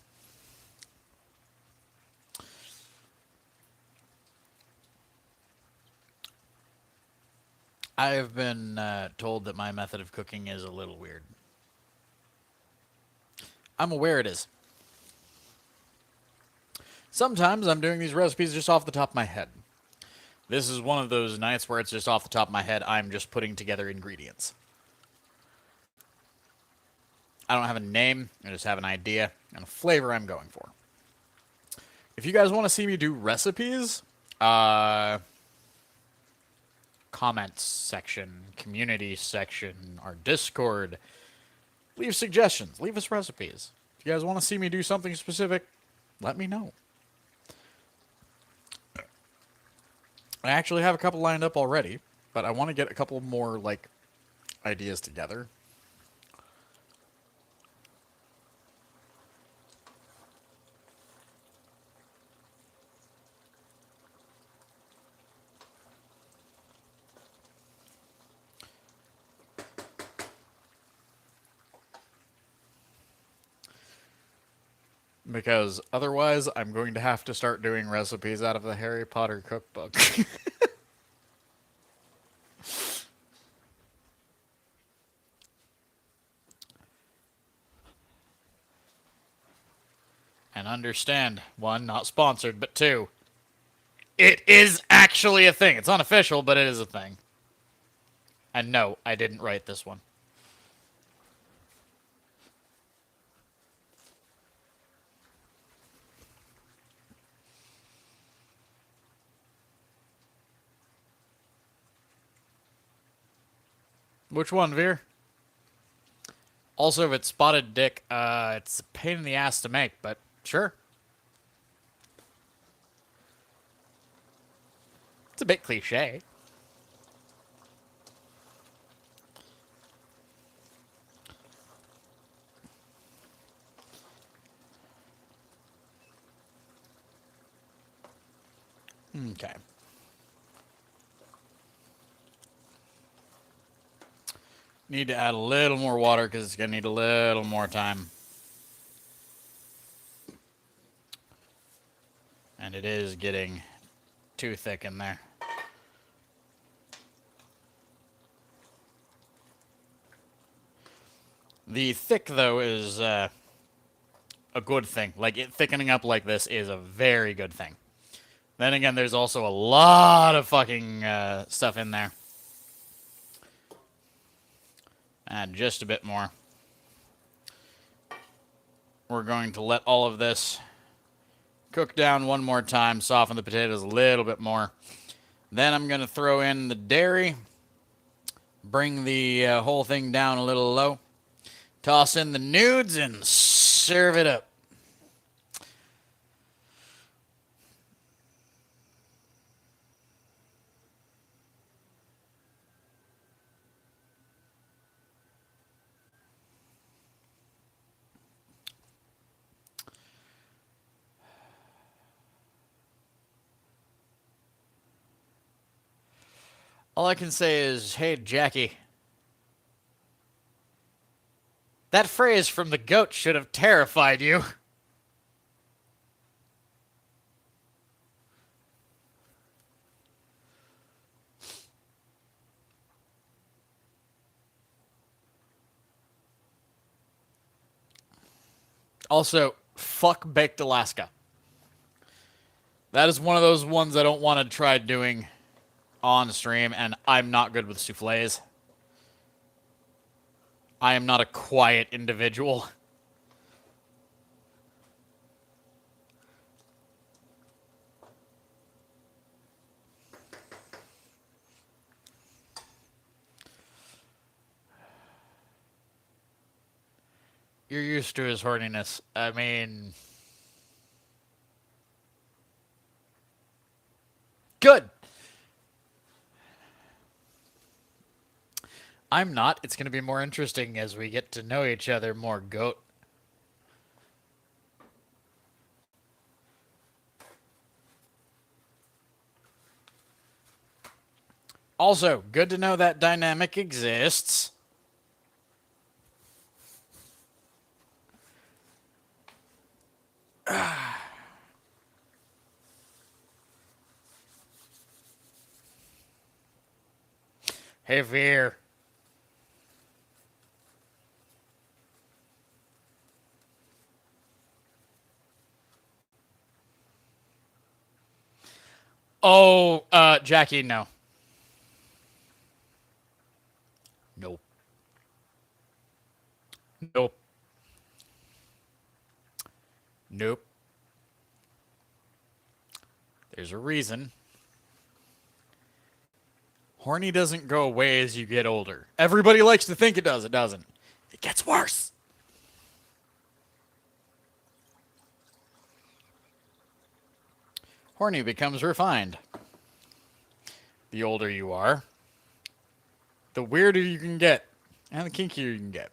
I have been told that my method of cooking is a little weird. I'm aware it is. Sometimes I'm doing these recipes just off the top of my head. This is one of those nights where it's just off the top of my head. I'm just putting together ingredients. I don't have a name. I just have an idea and a flavor I'm going for. If you guys want to see me do recipes, comments section, community section, our Discord, leave suggestions. Leave us recipes. If you guys want to see me do something specific, let me know. I actually have a couple lined up already, but I want to get a couple more, like, ideas together. Because otherwise, I'm going to have to start doing recipes out of the Harry Potter cookbook. And understand, one, not sponsored, but two, it is actually a thing. It's unofficial, but it is a thing. And no, I didn't write this one. Which one, Veer? Also, if it's spotted dick, it's a pain in the ass to make, but sure. It's a bit cliche. Okay. Need to add a little more water because it's going to need a little more time. And it is getting too thick in there. The thick, though, is a good thing. Like, it thickening up like this is a very good thing. Then again, there's also a lot of fucking stuff in there. Add just a bit more. We're going to let all of this cook down one more time, soften the potatoes a little bit more. Then I'm going to throw in the dairy, bring the whole thing down a little low, toss in the nudes, and serve it up. All I can say is, hey, Jackie. That phrase from the goat should have terrified you. Also, fuck Baked Alaska. That is one of those ones I don't want to try doing on stream, and I'm not good with souffles. I am not a quiet individual. You're used to his horniness. I mean... Good! I'm not. It's going to be more interesting as we get to know each other more, goat. Also, good to know that dynamic exists. Hey, Veer. Oh, Jackie, no. Nope. Nope. Nope. There's a reason. Horny doesn't go away as you get older. Everybody likes to think it does. It doesn't. It gets worse. Horny becomes refined. The older you are, the weirder you can get, and the kinkier you can get.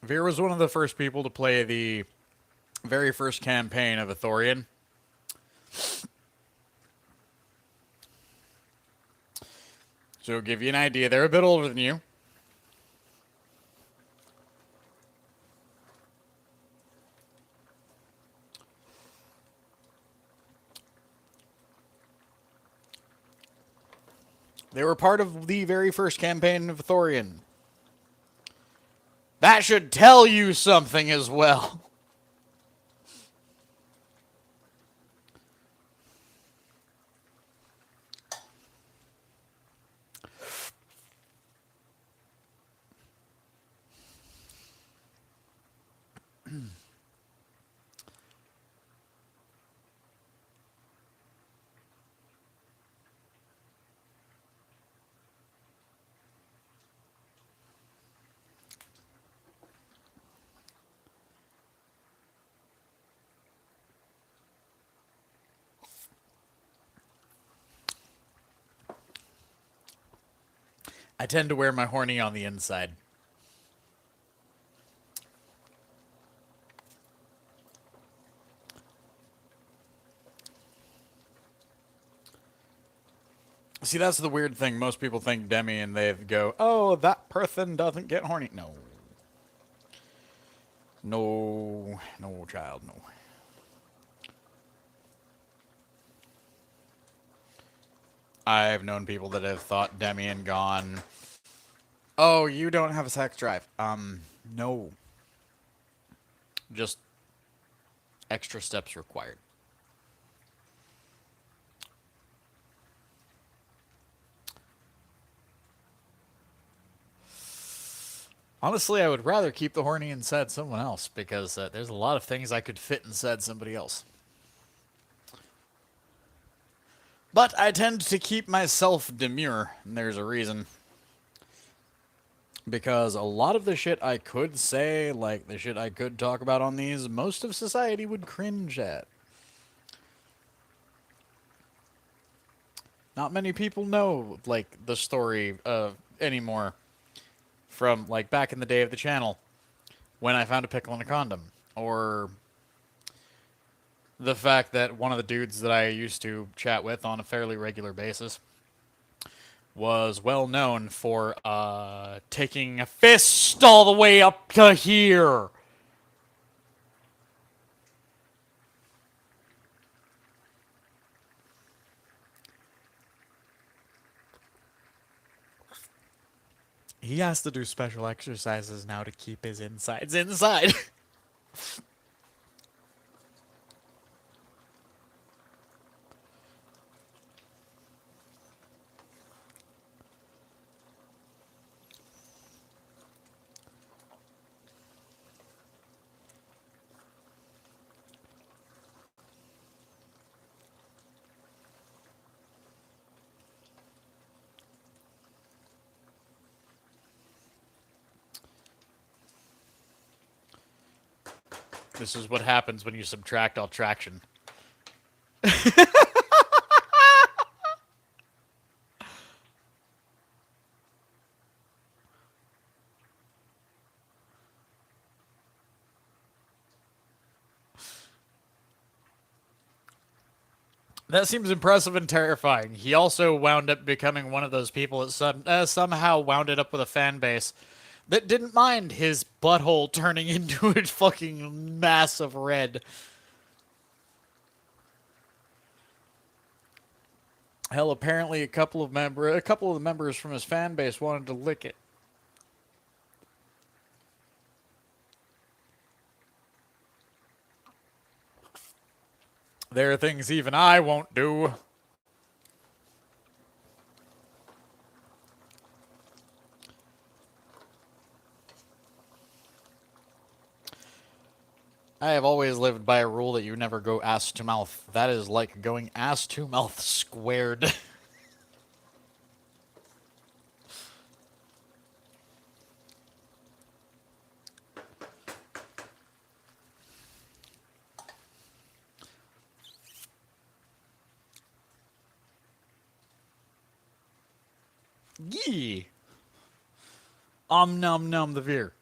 Veer was one of the first people to play the very first campaign of Ithorian. So, to give you an idea, they're a bit older than you. They were part of the very first campaign of Ithorian. That should tell you something as well. I tend to wear my horny on the inside. See, that's the weird thing. Most people think Demi and they go, oh, that person doesn't get horny. No. No. No, child, no. I've known people that have thought Demi and gone, oh, you don't have a sex drive. No. Just extra steps required. Honestly, I would rather keep the horny inside someone else because there's a lot of things I could fit inside somebody else. But I tend to keep myself demure, and there's a reason. Because a lot of the shit I could say, like the shit I could talk about on these, most of society would cringe at. Not many people know, like, the story anymore from, like, back in the day of the channel when I found a pickle in a condom. Or the fact that one of the dudes that I used to chat with on a fairly regular basis was well known for taking a fist all the way up to here. He has to do special exercises now to keep his insides inside. This is what happens when you subtract all traction. That seems impressive and terrifying. He also wound up becoming one of those people that somehow wound up with a fan base that didn't mind his butthole turning into a fucking mass of red. Hell, apparently a couple of the members from his fan base wanted to lick it. There are things even I won't do. I have always lived by a rule that you never go ass to mouth. That is like going ass to mouth squared. Yee. Nom nom the veer.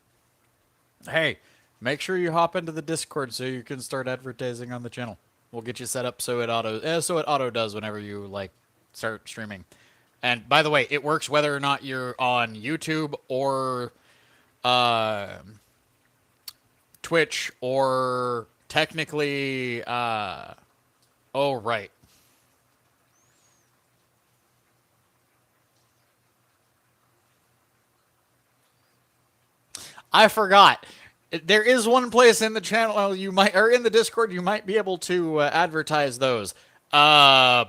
Hey, make sure you hop into the Discord so you can start advertising on the channel. We'll get you set up so it auto does whenever you like start streaming. And by the way, it works whether or not you're on YouTube or Twitch or technically oh right. I forgot. There is one place in the channel you might, or in the Discord, you might be able to advertise those. We'll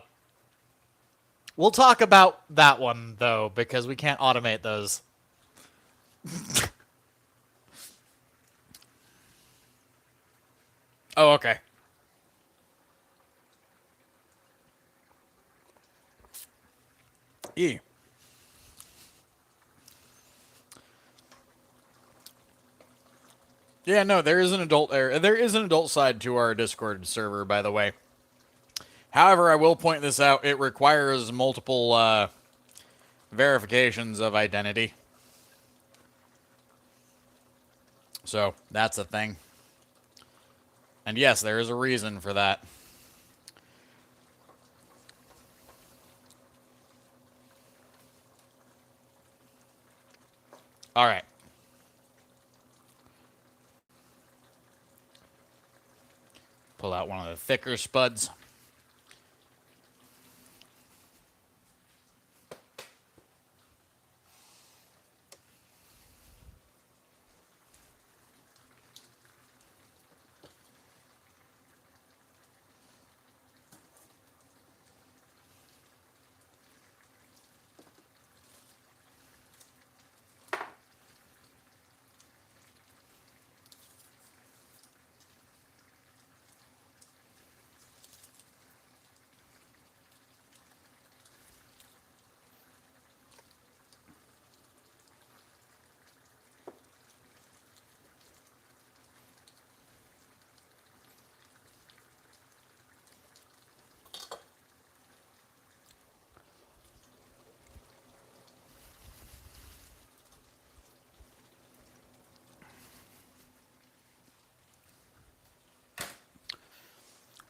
talk about that one though because we can't automate those. Oh, okay. E. Yeah, no, there is an adult side to our Discord server, by the way. However, I will point this out. It requires multiple verifications of identity. So that's a thing. And yes, there is a reason for that. All right. Pull out one of the thicker spuds.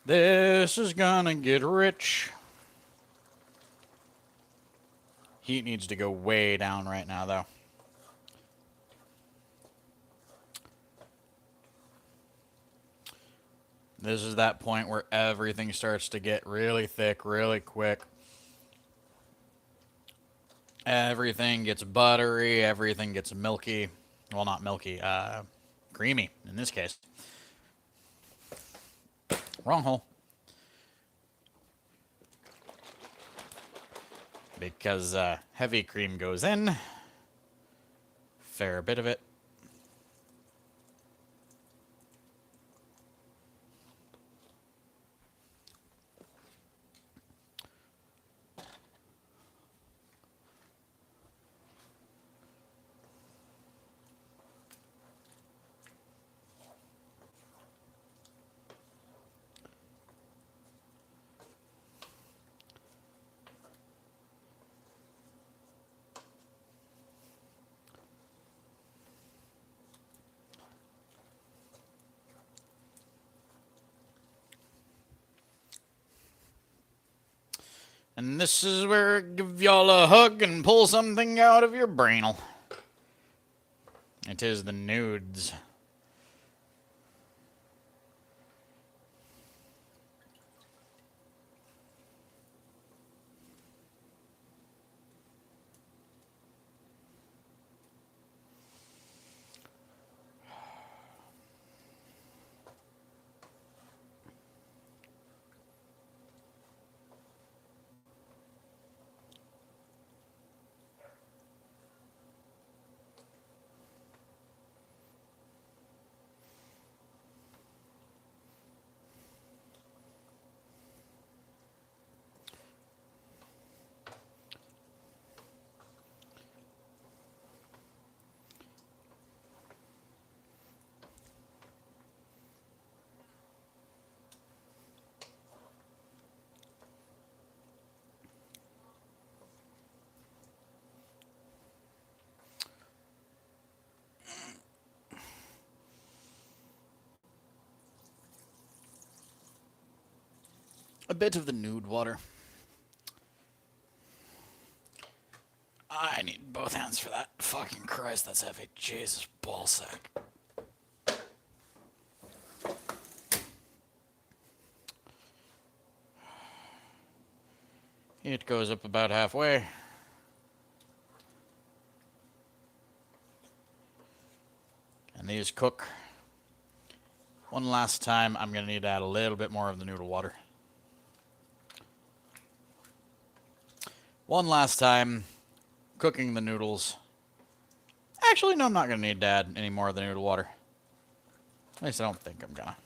This is gonna get rich. Heat needs to go way down right now, though. This is that point where everything starts to get really thick, really quick. Everything gets buttery, everything gets milky. Well, not milky, creamy in this case. Wrong hole. Because heavy cream goes in. Fair bit of it. And this is where I give y'all a hug and pull something out of your brainal. It is the nudes. A bit of the nude water. I need both hands for that. Fucking Christ, that's heavy. Jesus, ballsack. It goes up about halfway. And these cook. One last time, I'm going to need to add a little bit more of the noodle water. One last time, cooking the noodles. Actually, no, I'm not going to need to add any more of the noodle water. At least I don't think I'm gonna.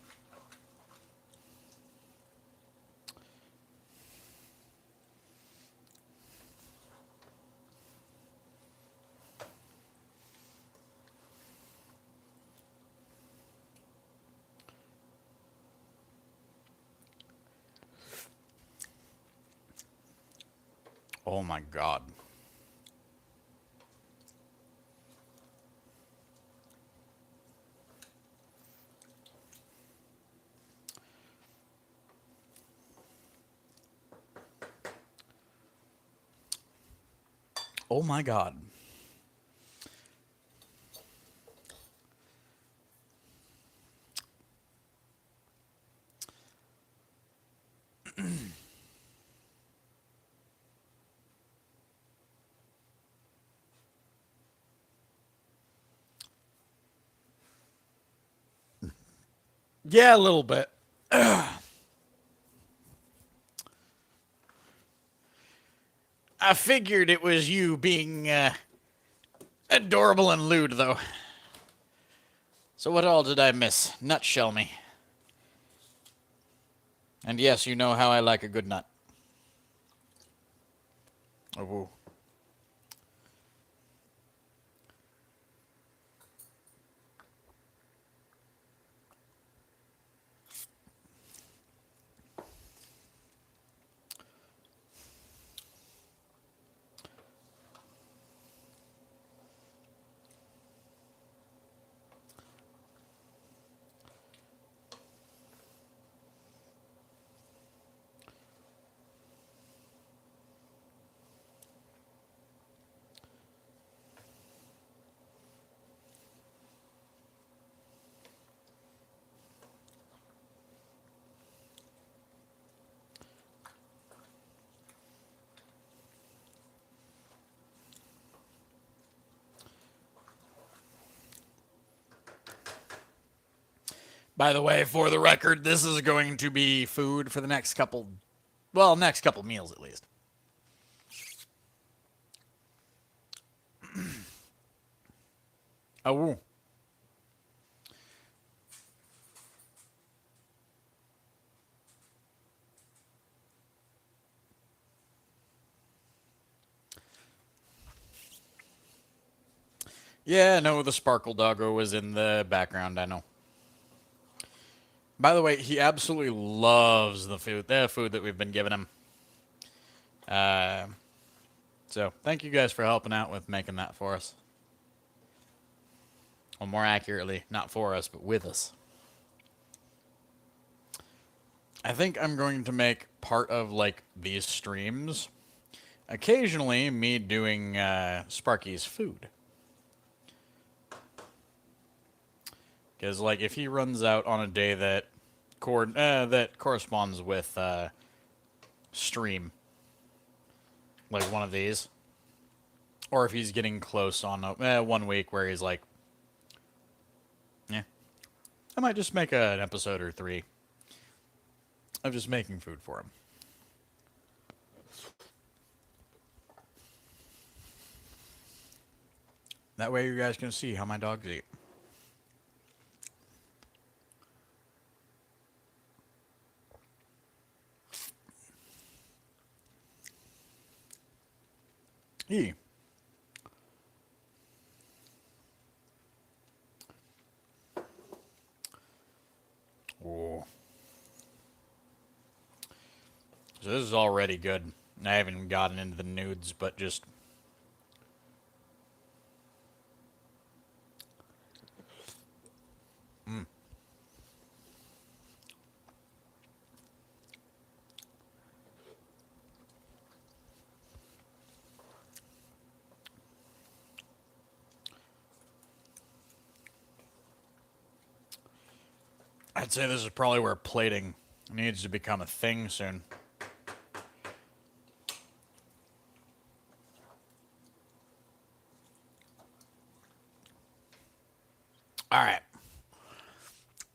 Oh my God. Oh my god. Yeah, a little bit. I figured it was you being adorable and lewd, though. So what all did I miss? Nutshell me. And yes, you know how I like a good nut. Oh, by the way, for the record, this is going to be food for the next couple, well, next couple meals at least. Oh, yeah, no, the Sparkle Doggo was in the background, I know. By the way, he absolutely loves the food that we've been giving him. Uh, so thank you guys for helping out with making that for us. Well, more accurately, not for us, but with us. I think I'm going to make part of like these streams occasionally me doing Sparky's food. Because like if he runs out on a day that that corresponds with stream, like one of these, or if he's getting close on 1 week where he's like, yeah, I might just make an episode or 3 of just making food for him. That way you guys can see how my dogs eat. E. Oh. So this is already good. I haven't gotten into the nudes, but just... I'd say this is probably where plating needs to become a thing soon. All right.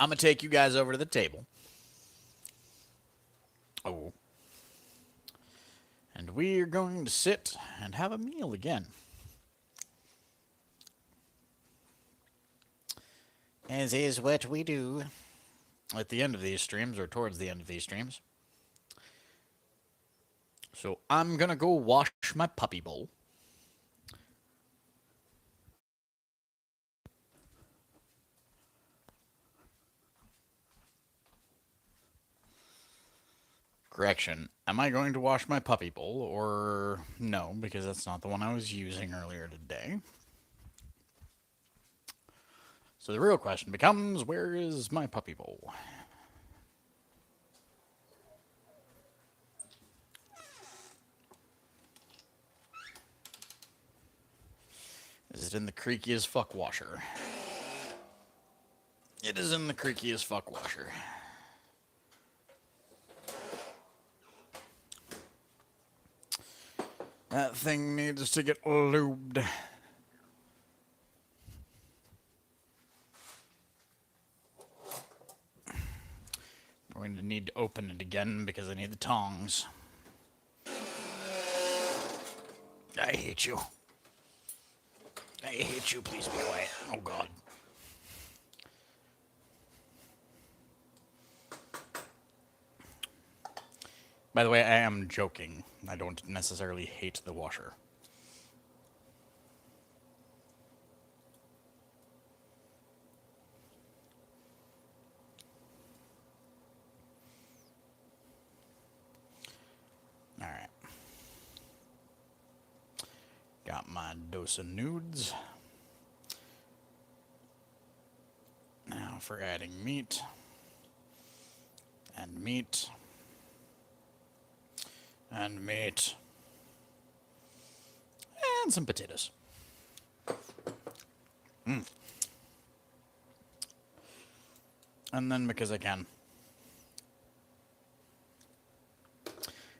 I'm going to take you guys over to the table. Oh. And we are going to sit and have a meal again. As is what we do at the end of these streams, or towards the end of these streams. So I'm going to go wash my puppy bowl. Correction. Am I going to wash my puppy bowl, or no, because that's not the one I was using earlier today. So the real question becomes, where is my puppy bowl? Is it in the creaky as fuck washer? It is in the creaky as fuck washer. That thing needs to get lubed. We're going to need to open it again because I need the tongs. I hate you. I hate you. Please be quiet. Oh, God. By the way, I am joking. I don't necessarily hate the washer. Alright. Got my dose of nudes. Now for adding meat. And meat. And meat. And some potatoes. And then because I can.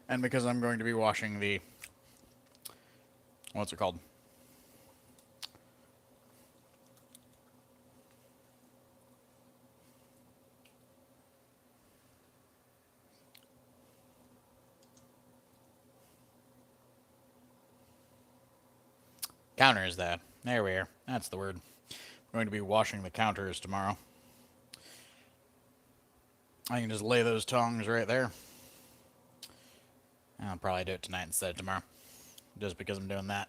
And because I'm going to be washing the... What's it called? Counters, that. There we are. That's the word. I'm going to be washing the counters tomorrow. I can just lay those tongs right there. I'll probably do it tonight instead of tomorrow. Just because I'm doing that.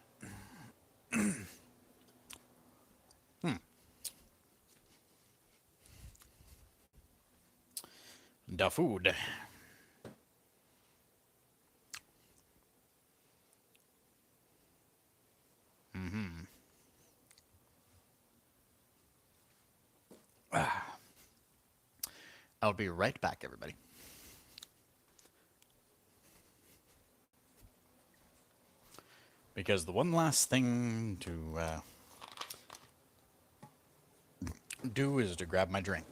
Da food. I'll be right back, everybody. Because the one last thing to do is to grab my drink.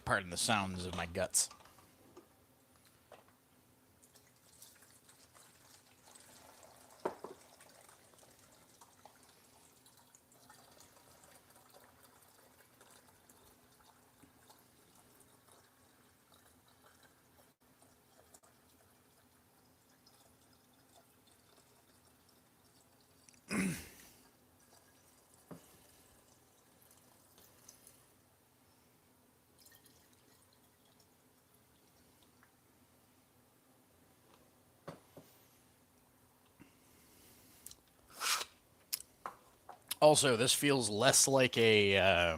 Pardon the sounds of my guts. Also, this feels less like a...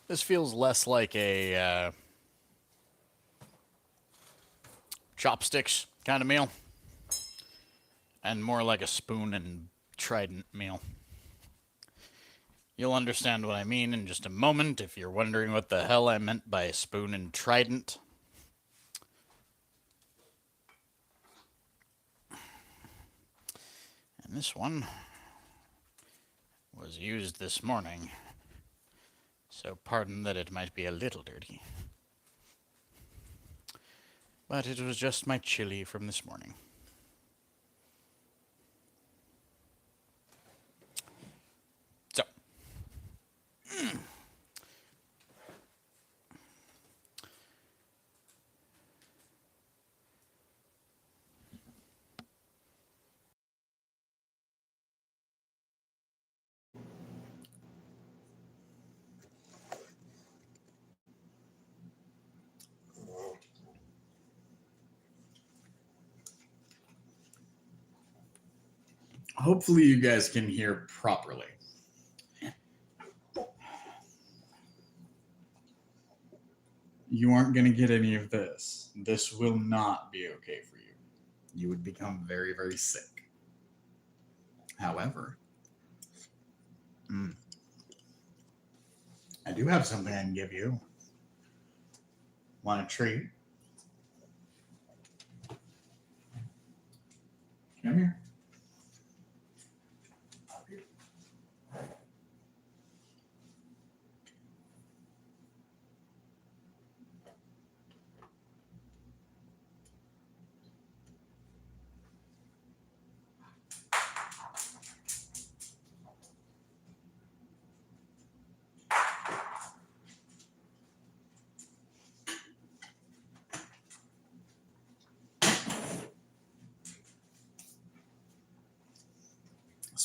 this feels less like a chopsticks kind of meal. And more like a spoon and trident meal. You'll understand what I mean in just a moment if you're wondering what the hell I meant by spoon and trident. And this one was used this morning, so pardon that it might be a little dirty. But it was just my chili from this morning. So. Hopefully you guys can hear properly. You aren't going to get any of this. This will not be okay for you. You would become very, very sick. However, I do have something I can give you. Want a treat?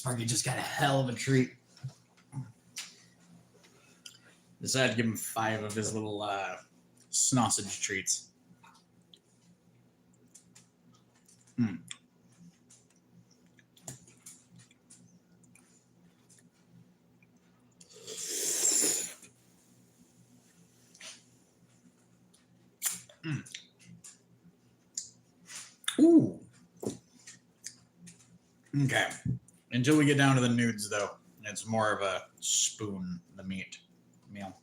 Sparky just got a hell of a treat. Decided to give him 5 of his little sausage treats. Ooh. Okay. Until we get down to the nudes, though, it's more of a spoon, the meat meal.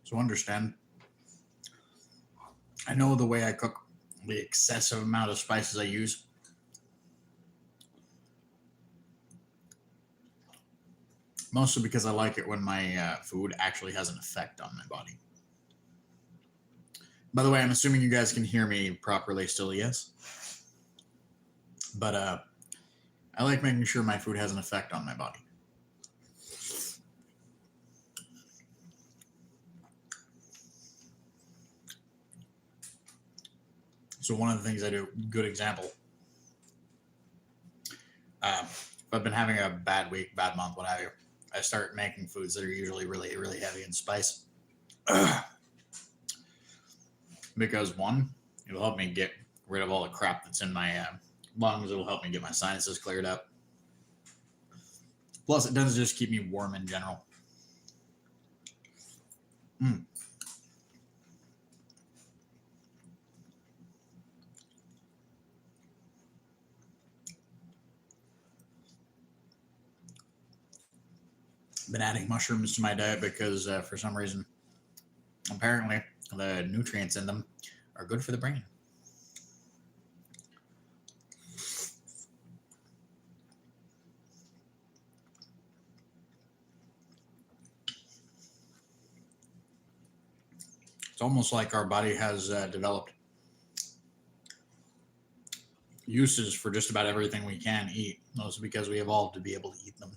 So understand, I know the way I cook, the excessive amount of spices I use. Mostly because I like it when my food actually has an effect on my body. By the way, I'm assuming you guys can hear me properly still, yes? But I like making sure my food has an effect on my body. So one of the things I do, good example, if I've been having a bad week, bad month, what have you, I start making foods that are usually really, really heavy in spice. Because one, it'll help me get rid of all the crap that's in my lungs. It'll help me get my sinuses cleared up. Plus, it does just keep me warm in general. Been adding mushrooms to my diet because for some reason, apparently, the nutrients in them are good for the brain. It's almost like our body has developed uses for just about everything we can eat. Mostly because we evolved to be able to eat them.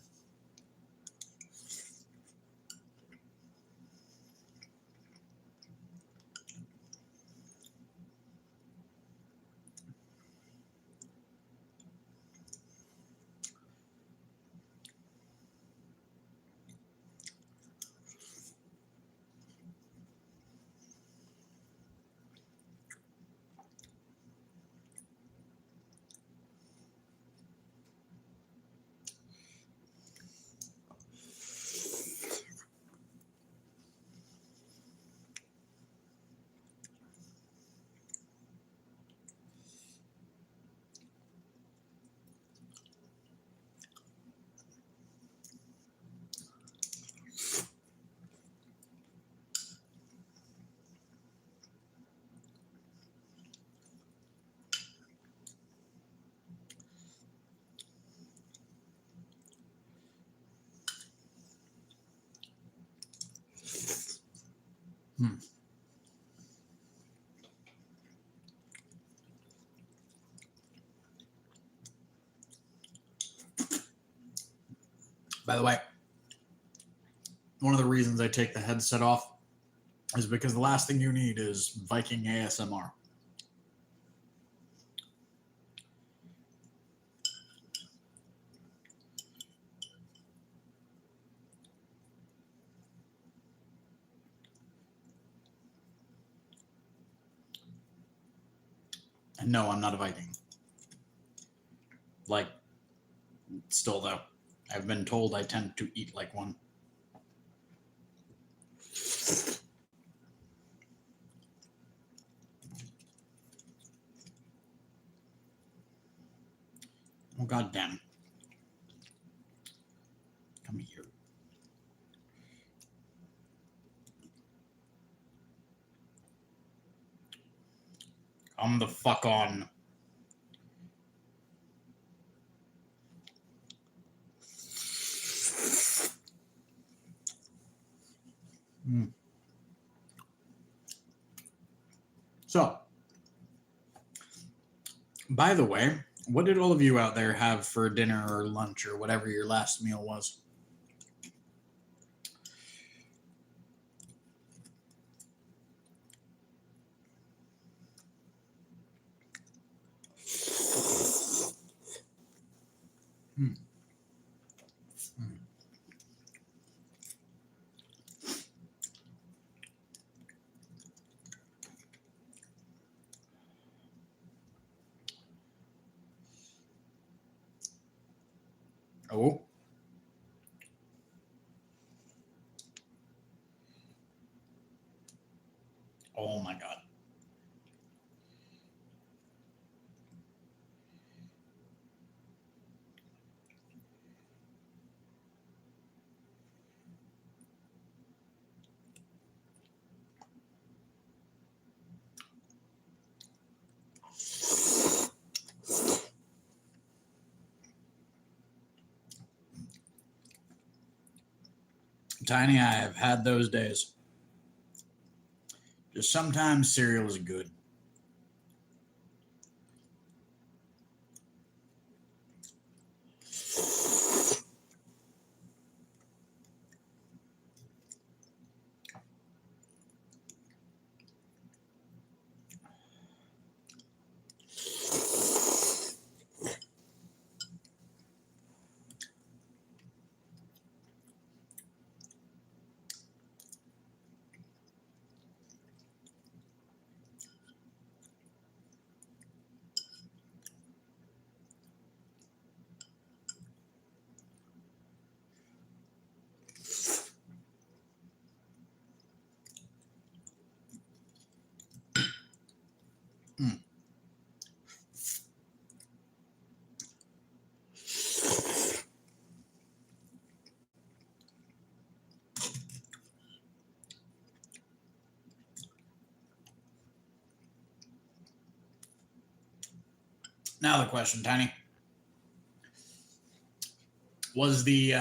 By the way, one of the reasons I take the headset off is because the last thing you need is Viking ASMR. And no, I'm not a Viking. Like, still though, I've been told I tend to eat like one. Oh, goddamn. Come here. Come I'm the fuck on. So, by the way, what did all of you out there have for dinner or lunch or whatever your last meal was? Oh. Oh my God. Tiny, I have had those days. Just sometimes cereal is good. Now the question, Tiny. Was the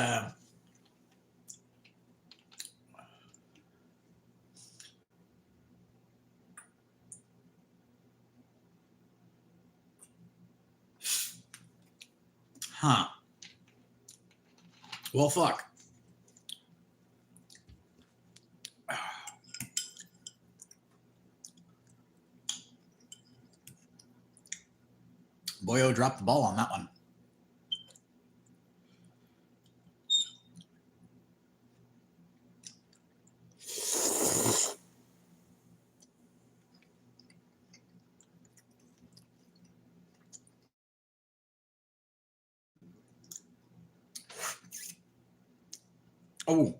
well, fuck. Boyo dropped the ball on that one. Oh.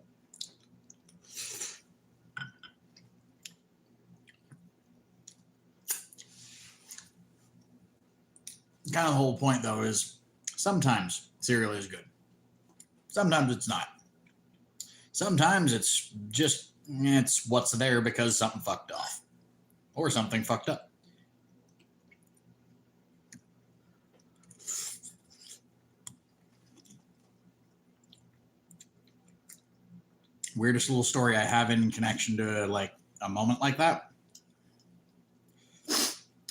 Kind of the whole point, though, is sometimes cereal is good. Sometimes it's not. Sometimes it's just, it's what's there because something fucked off. Or something fucked up. Weirdest little story I have in connection to like a moment like that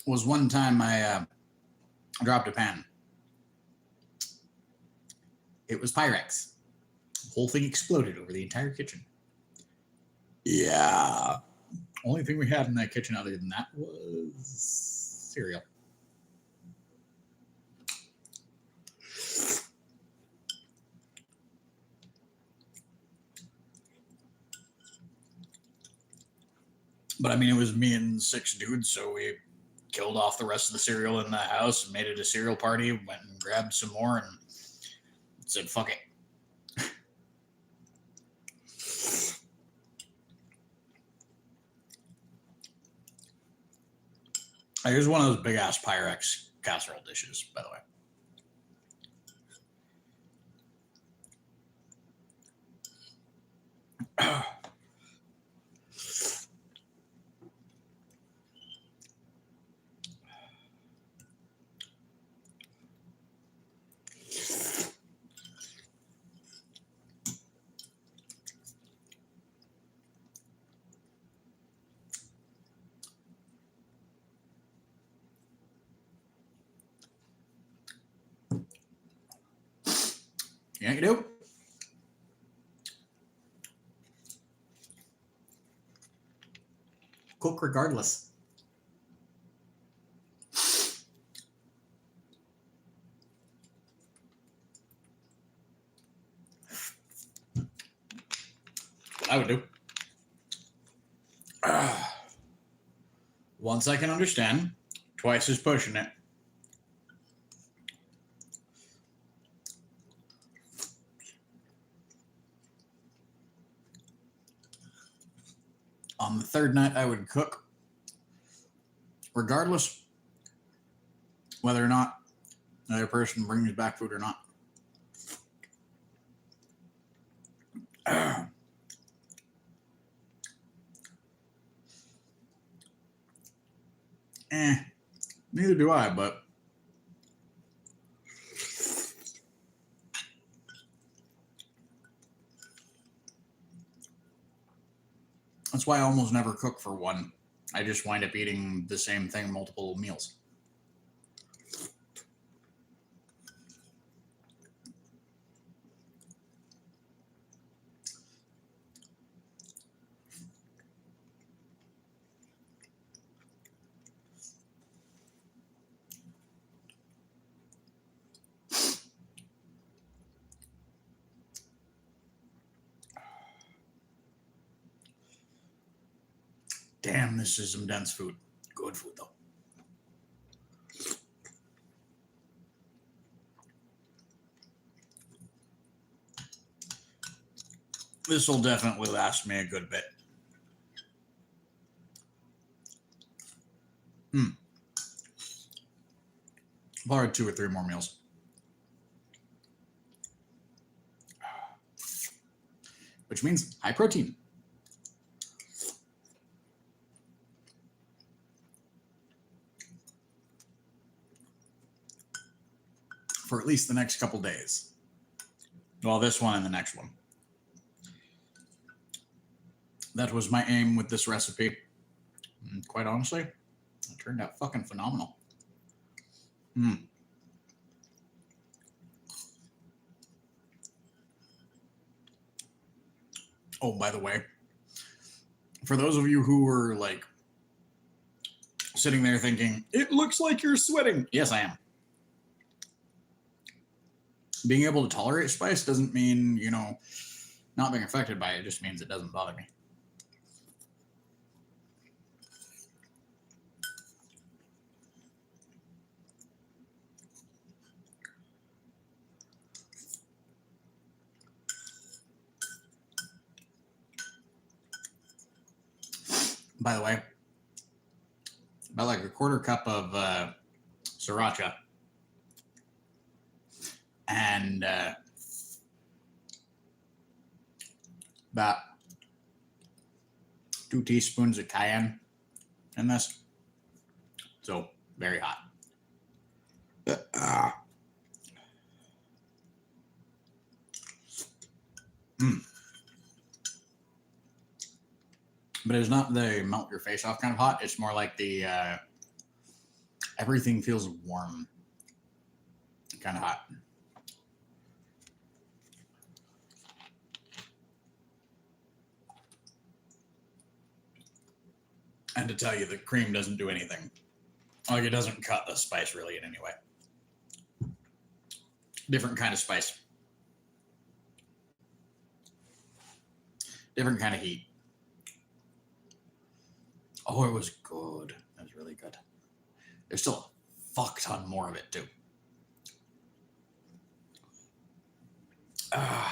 was one time I dropped a pan. It was Pyrex. The whole thing exploded over the entire kitchen. Yeah. Only thing we had in that kitchen other than that was cereal. But I mean, it was me and 6 dudes, so we killed off the rest of the cereal in the house and made it a cereal party, went and grabbed some more and said, fuck it. Here's one of those big ass Pyrex casserole dishes, by the way. Yeah, you do. Cook regardless. I would do. Once I can understand, twice is pushing it. On the third night, I would cook, regardless whether or not another person brings back food or not. Neither do I, but that's why I almost never cook for one. I just wind up eating the same thing multiple meals. Damn, this is some dense food. Good food, though. This will definitely last me a good bit. Probably 2 or 3 more meals. Which means high protein. For at least the next couple days. Well, this one and the next one. That was my aim with this recipe. And quite honestly, it turned out fucking phenomenal. Oh, by the way, for those of you who were like sitting there thinking, it looks like you're sweating. Yes, I am. Being able to tolerate spice doesn't mean, you know, not being affected by it. It just means it doesn't bother me. By the way, about like a quarter cup of sriracha and about 2 teaspoons of cayenne in this. So, very hot. But it's not the melt your face off kind of hot. It's more like the everything feels warm kind of hot. And to tell you, the cream doesn't do anything. Like, it doesn't cut the spice really in any way. Different kind of spice. Different kind of heat. Oh, it was good. It was really good. There's still a fuck ton more of it, too. But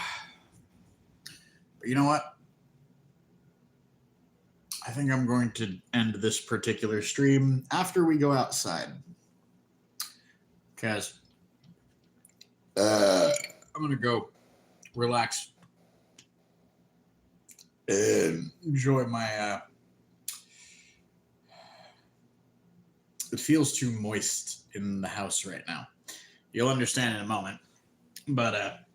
you know what? I think I'm going to end this particular stream after we go outside. Because I'm going to go relax and enjoy my... It feels too moist in the house right now. You'll understand in a moment. But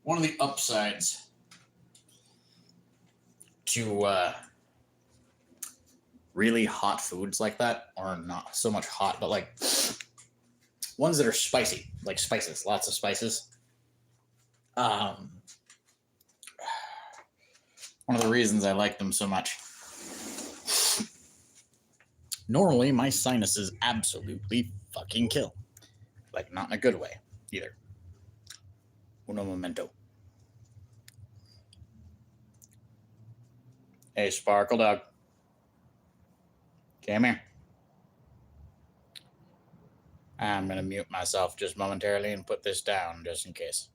one of the upsides to really hot foods like that, or not so much hot, but like ones that are spicy, like spices, lots of spices. One of the reasons I like them so much. Normally, my sinuses absolutely fucking kill. Like, not in a good way, either. Uno momento. Hey, Sparkle Dog. Come here. I'm going to mute myself just momentarily and put this down just in case.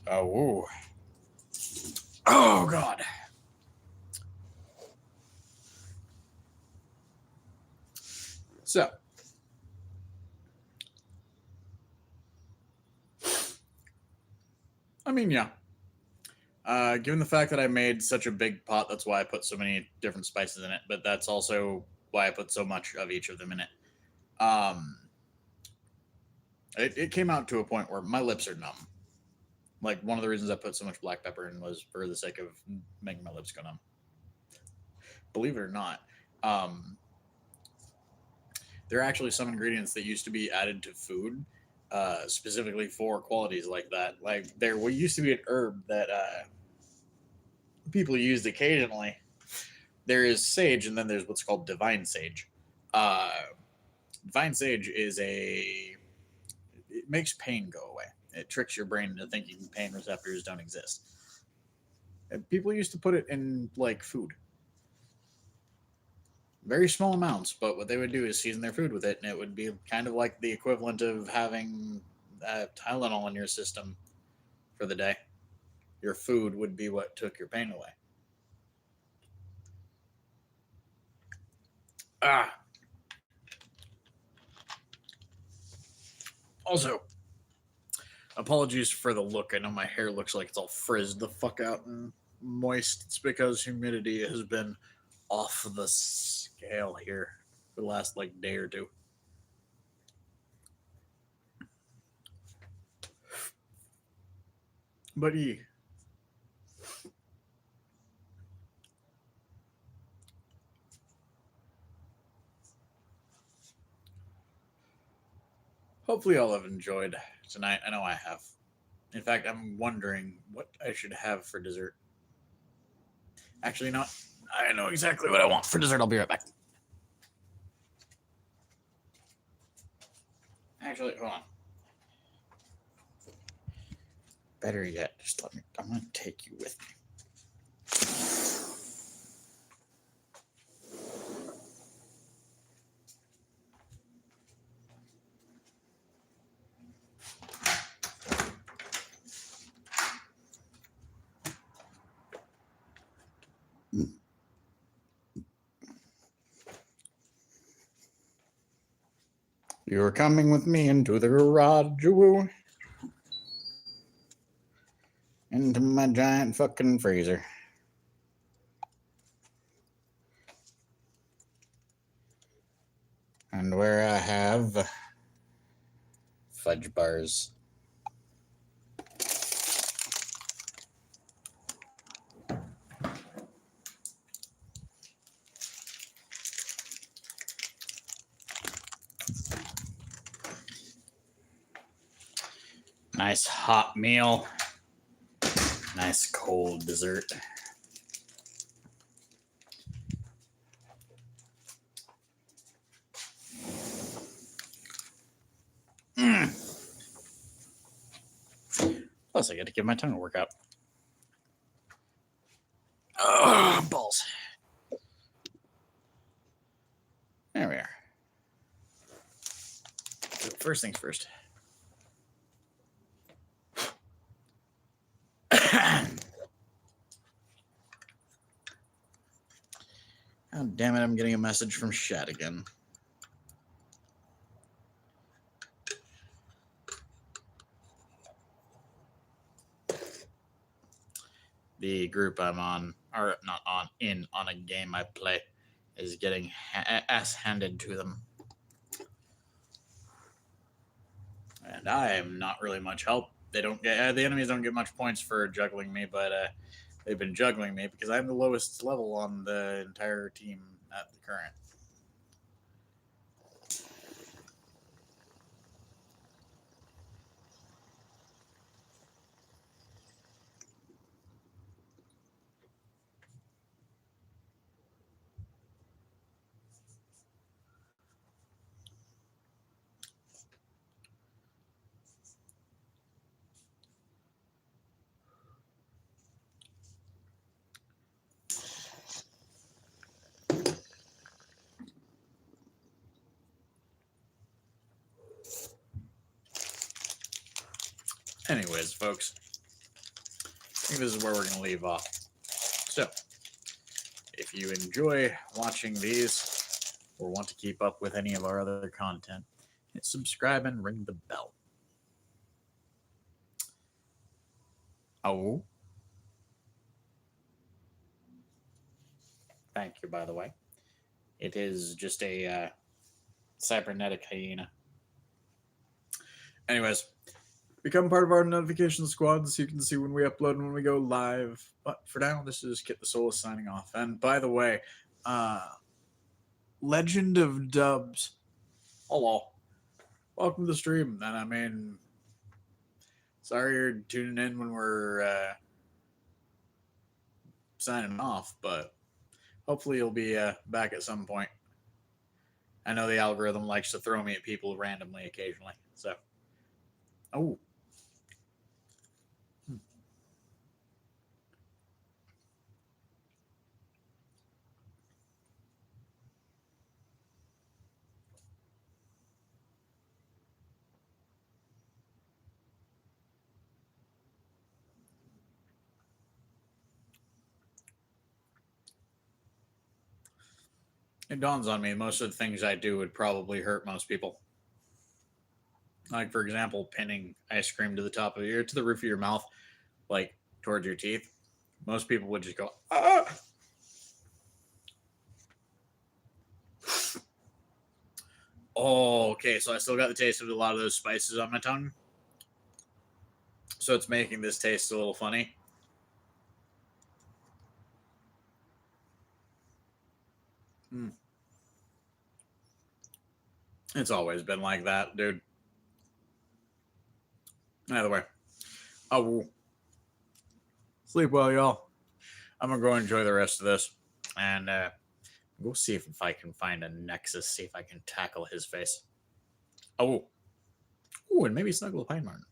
Oh, woo. Oh, God. So, I mean, yeah. Given the fact that I made such a big pot, that's why I put so many different spices in it, but that's also why I put so much of each of them in it. It came out to a point where my lips are numb. Like, one of the reasons I put so much black pepper in was for the sake of making my lips go numb. Believe it or not, um, there are actually some ingredients that used to be added to food specifically for qualities like that. Like, there used to be an herb that people used occasionally. There is sage, and then there's what's called divine sage. Uh, divine sage is it makes pain go away. It tricks your brain into thinking pain receptors don't exist. And people used to put it in like food, very small amounts, but what they would do is season their food with it, and it would be kind of like the equivalent of having Tylenol in your system for the day. Your food would be what took your pain away. Ah. Also, apologies for the look. I know my hair looks like it's all frizzed the fuck out and moist. It's because humidity has been off the scale here for the last like day or two. But hopefully I'll have enjoyed tonight. I know I have. In fact, I'm wondering what I should have for dessert. Actually, you know what? I know exactly what I want for dessert. I'll be right back. Actually, hold on. Better yet, just let me. I'm gonna take you with me. You're coming with me into the garage, woo. Into my giant fucking freezer. And where I have fudge bars. Nice hot meal. Nice cold dessert. Plus, I get to give my tongue a workout. Oh, balls. There we are. So first things first. God damn it, I'm getting a message from Shad again. The group I'm on, or not on, on a game I play, is getting ass handed to them. And I am not really much help. They don't get the enemies don't get much points for juggling me, but they've been juggling me because I'm the lowest level on the entire team at the current. Anyways, folks, I think this is where we're going to leave off. So, if you enjoy watching these or want to keep up with any of our other content, hit subscribe and ring the bell. Oh. Thank you, by the way. It is just a cybernetic hyena. Anyways, become part of our notification squad so you can see when we upload and when we go live. But for now, this is Kitthesoulless signing off. And by the way, Legend of Dubs. Hello. Welcome to the stream. And I mean, sorry you're tuning in when we're signing off, but hopefully you'll be back at some point. I know the algorithm likes to throw me at people randomly occasionally. So, oh. It dawns on me most of the things I do would probably hurt most people. Like, for example, pinning ice cream to the top of your, to the roof of your mouth, like towards your teeth. Most people would just go, ah! Oh, okay, so I still got the taste of a lot of those spices on my tongue. So it's making this taste a little funny. It's always been like that, dude. Either way. Oh, sleep well, y'all. I'm going to go enjoy the rest of this. And go see if I can find a Nexus, see if I can tackle his face. Oh. Ooh, and maybe snuggle a Pine Martin.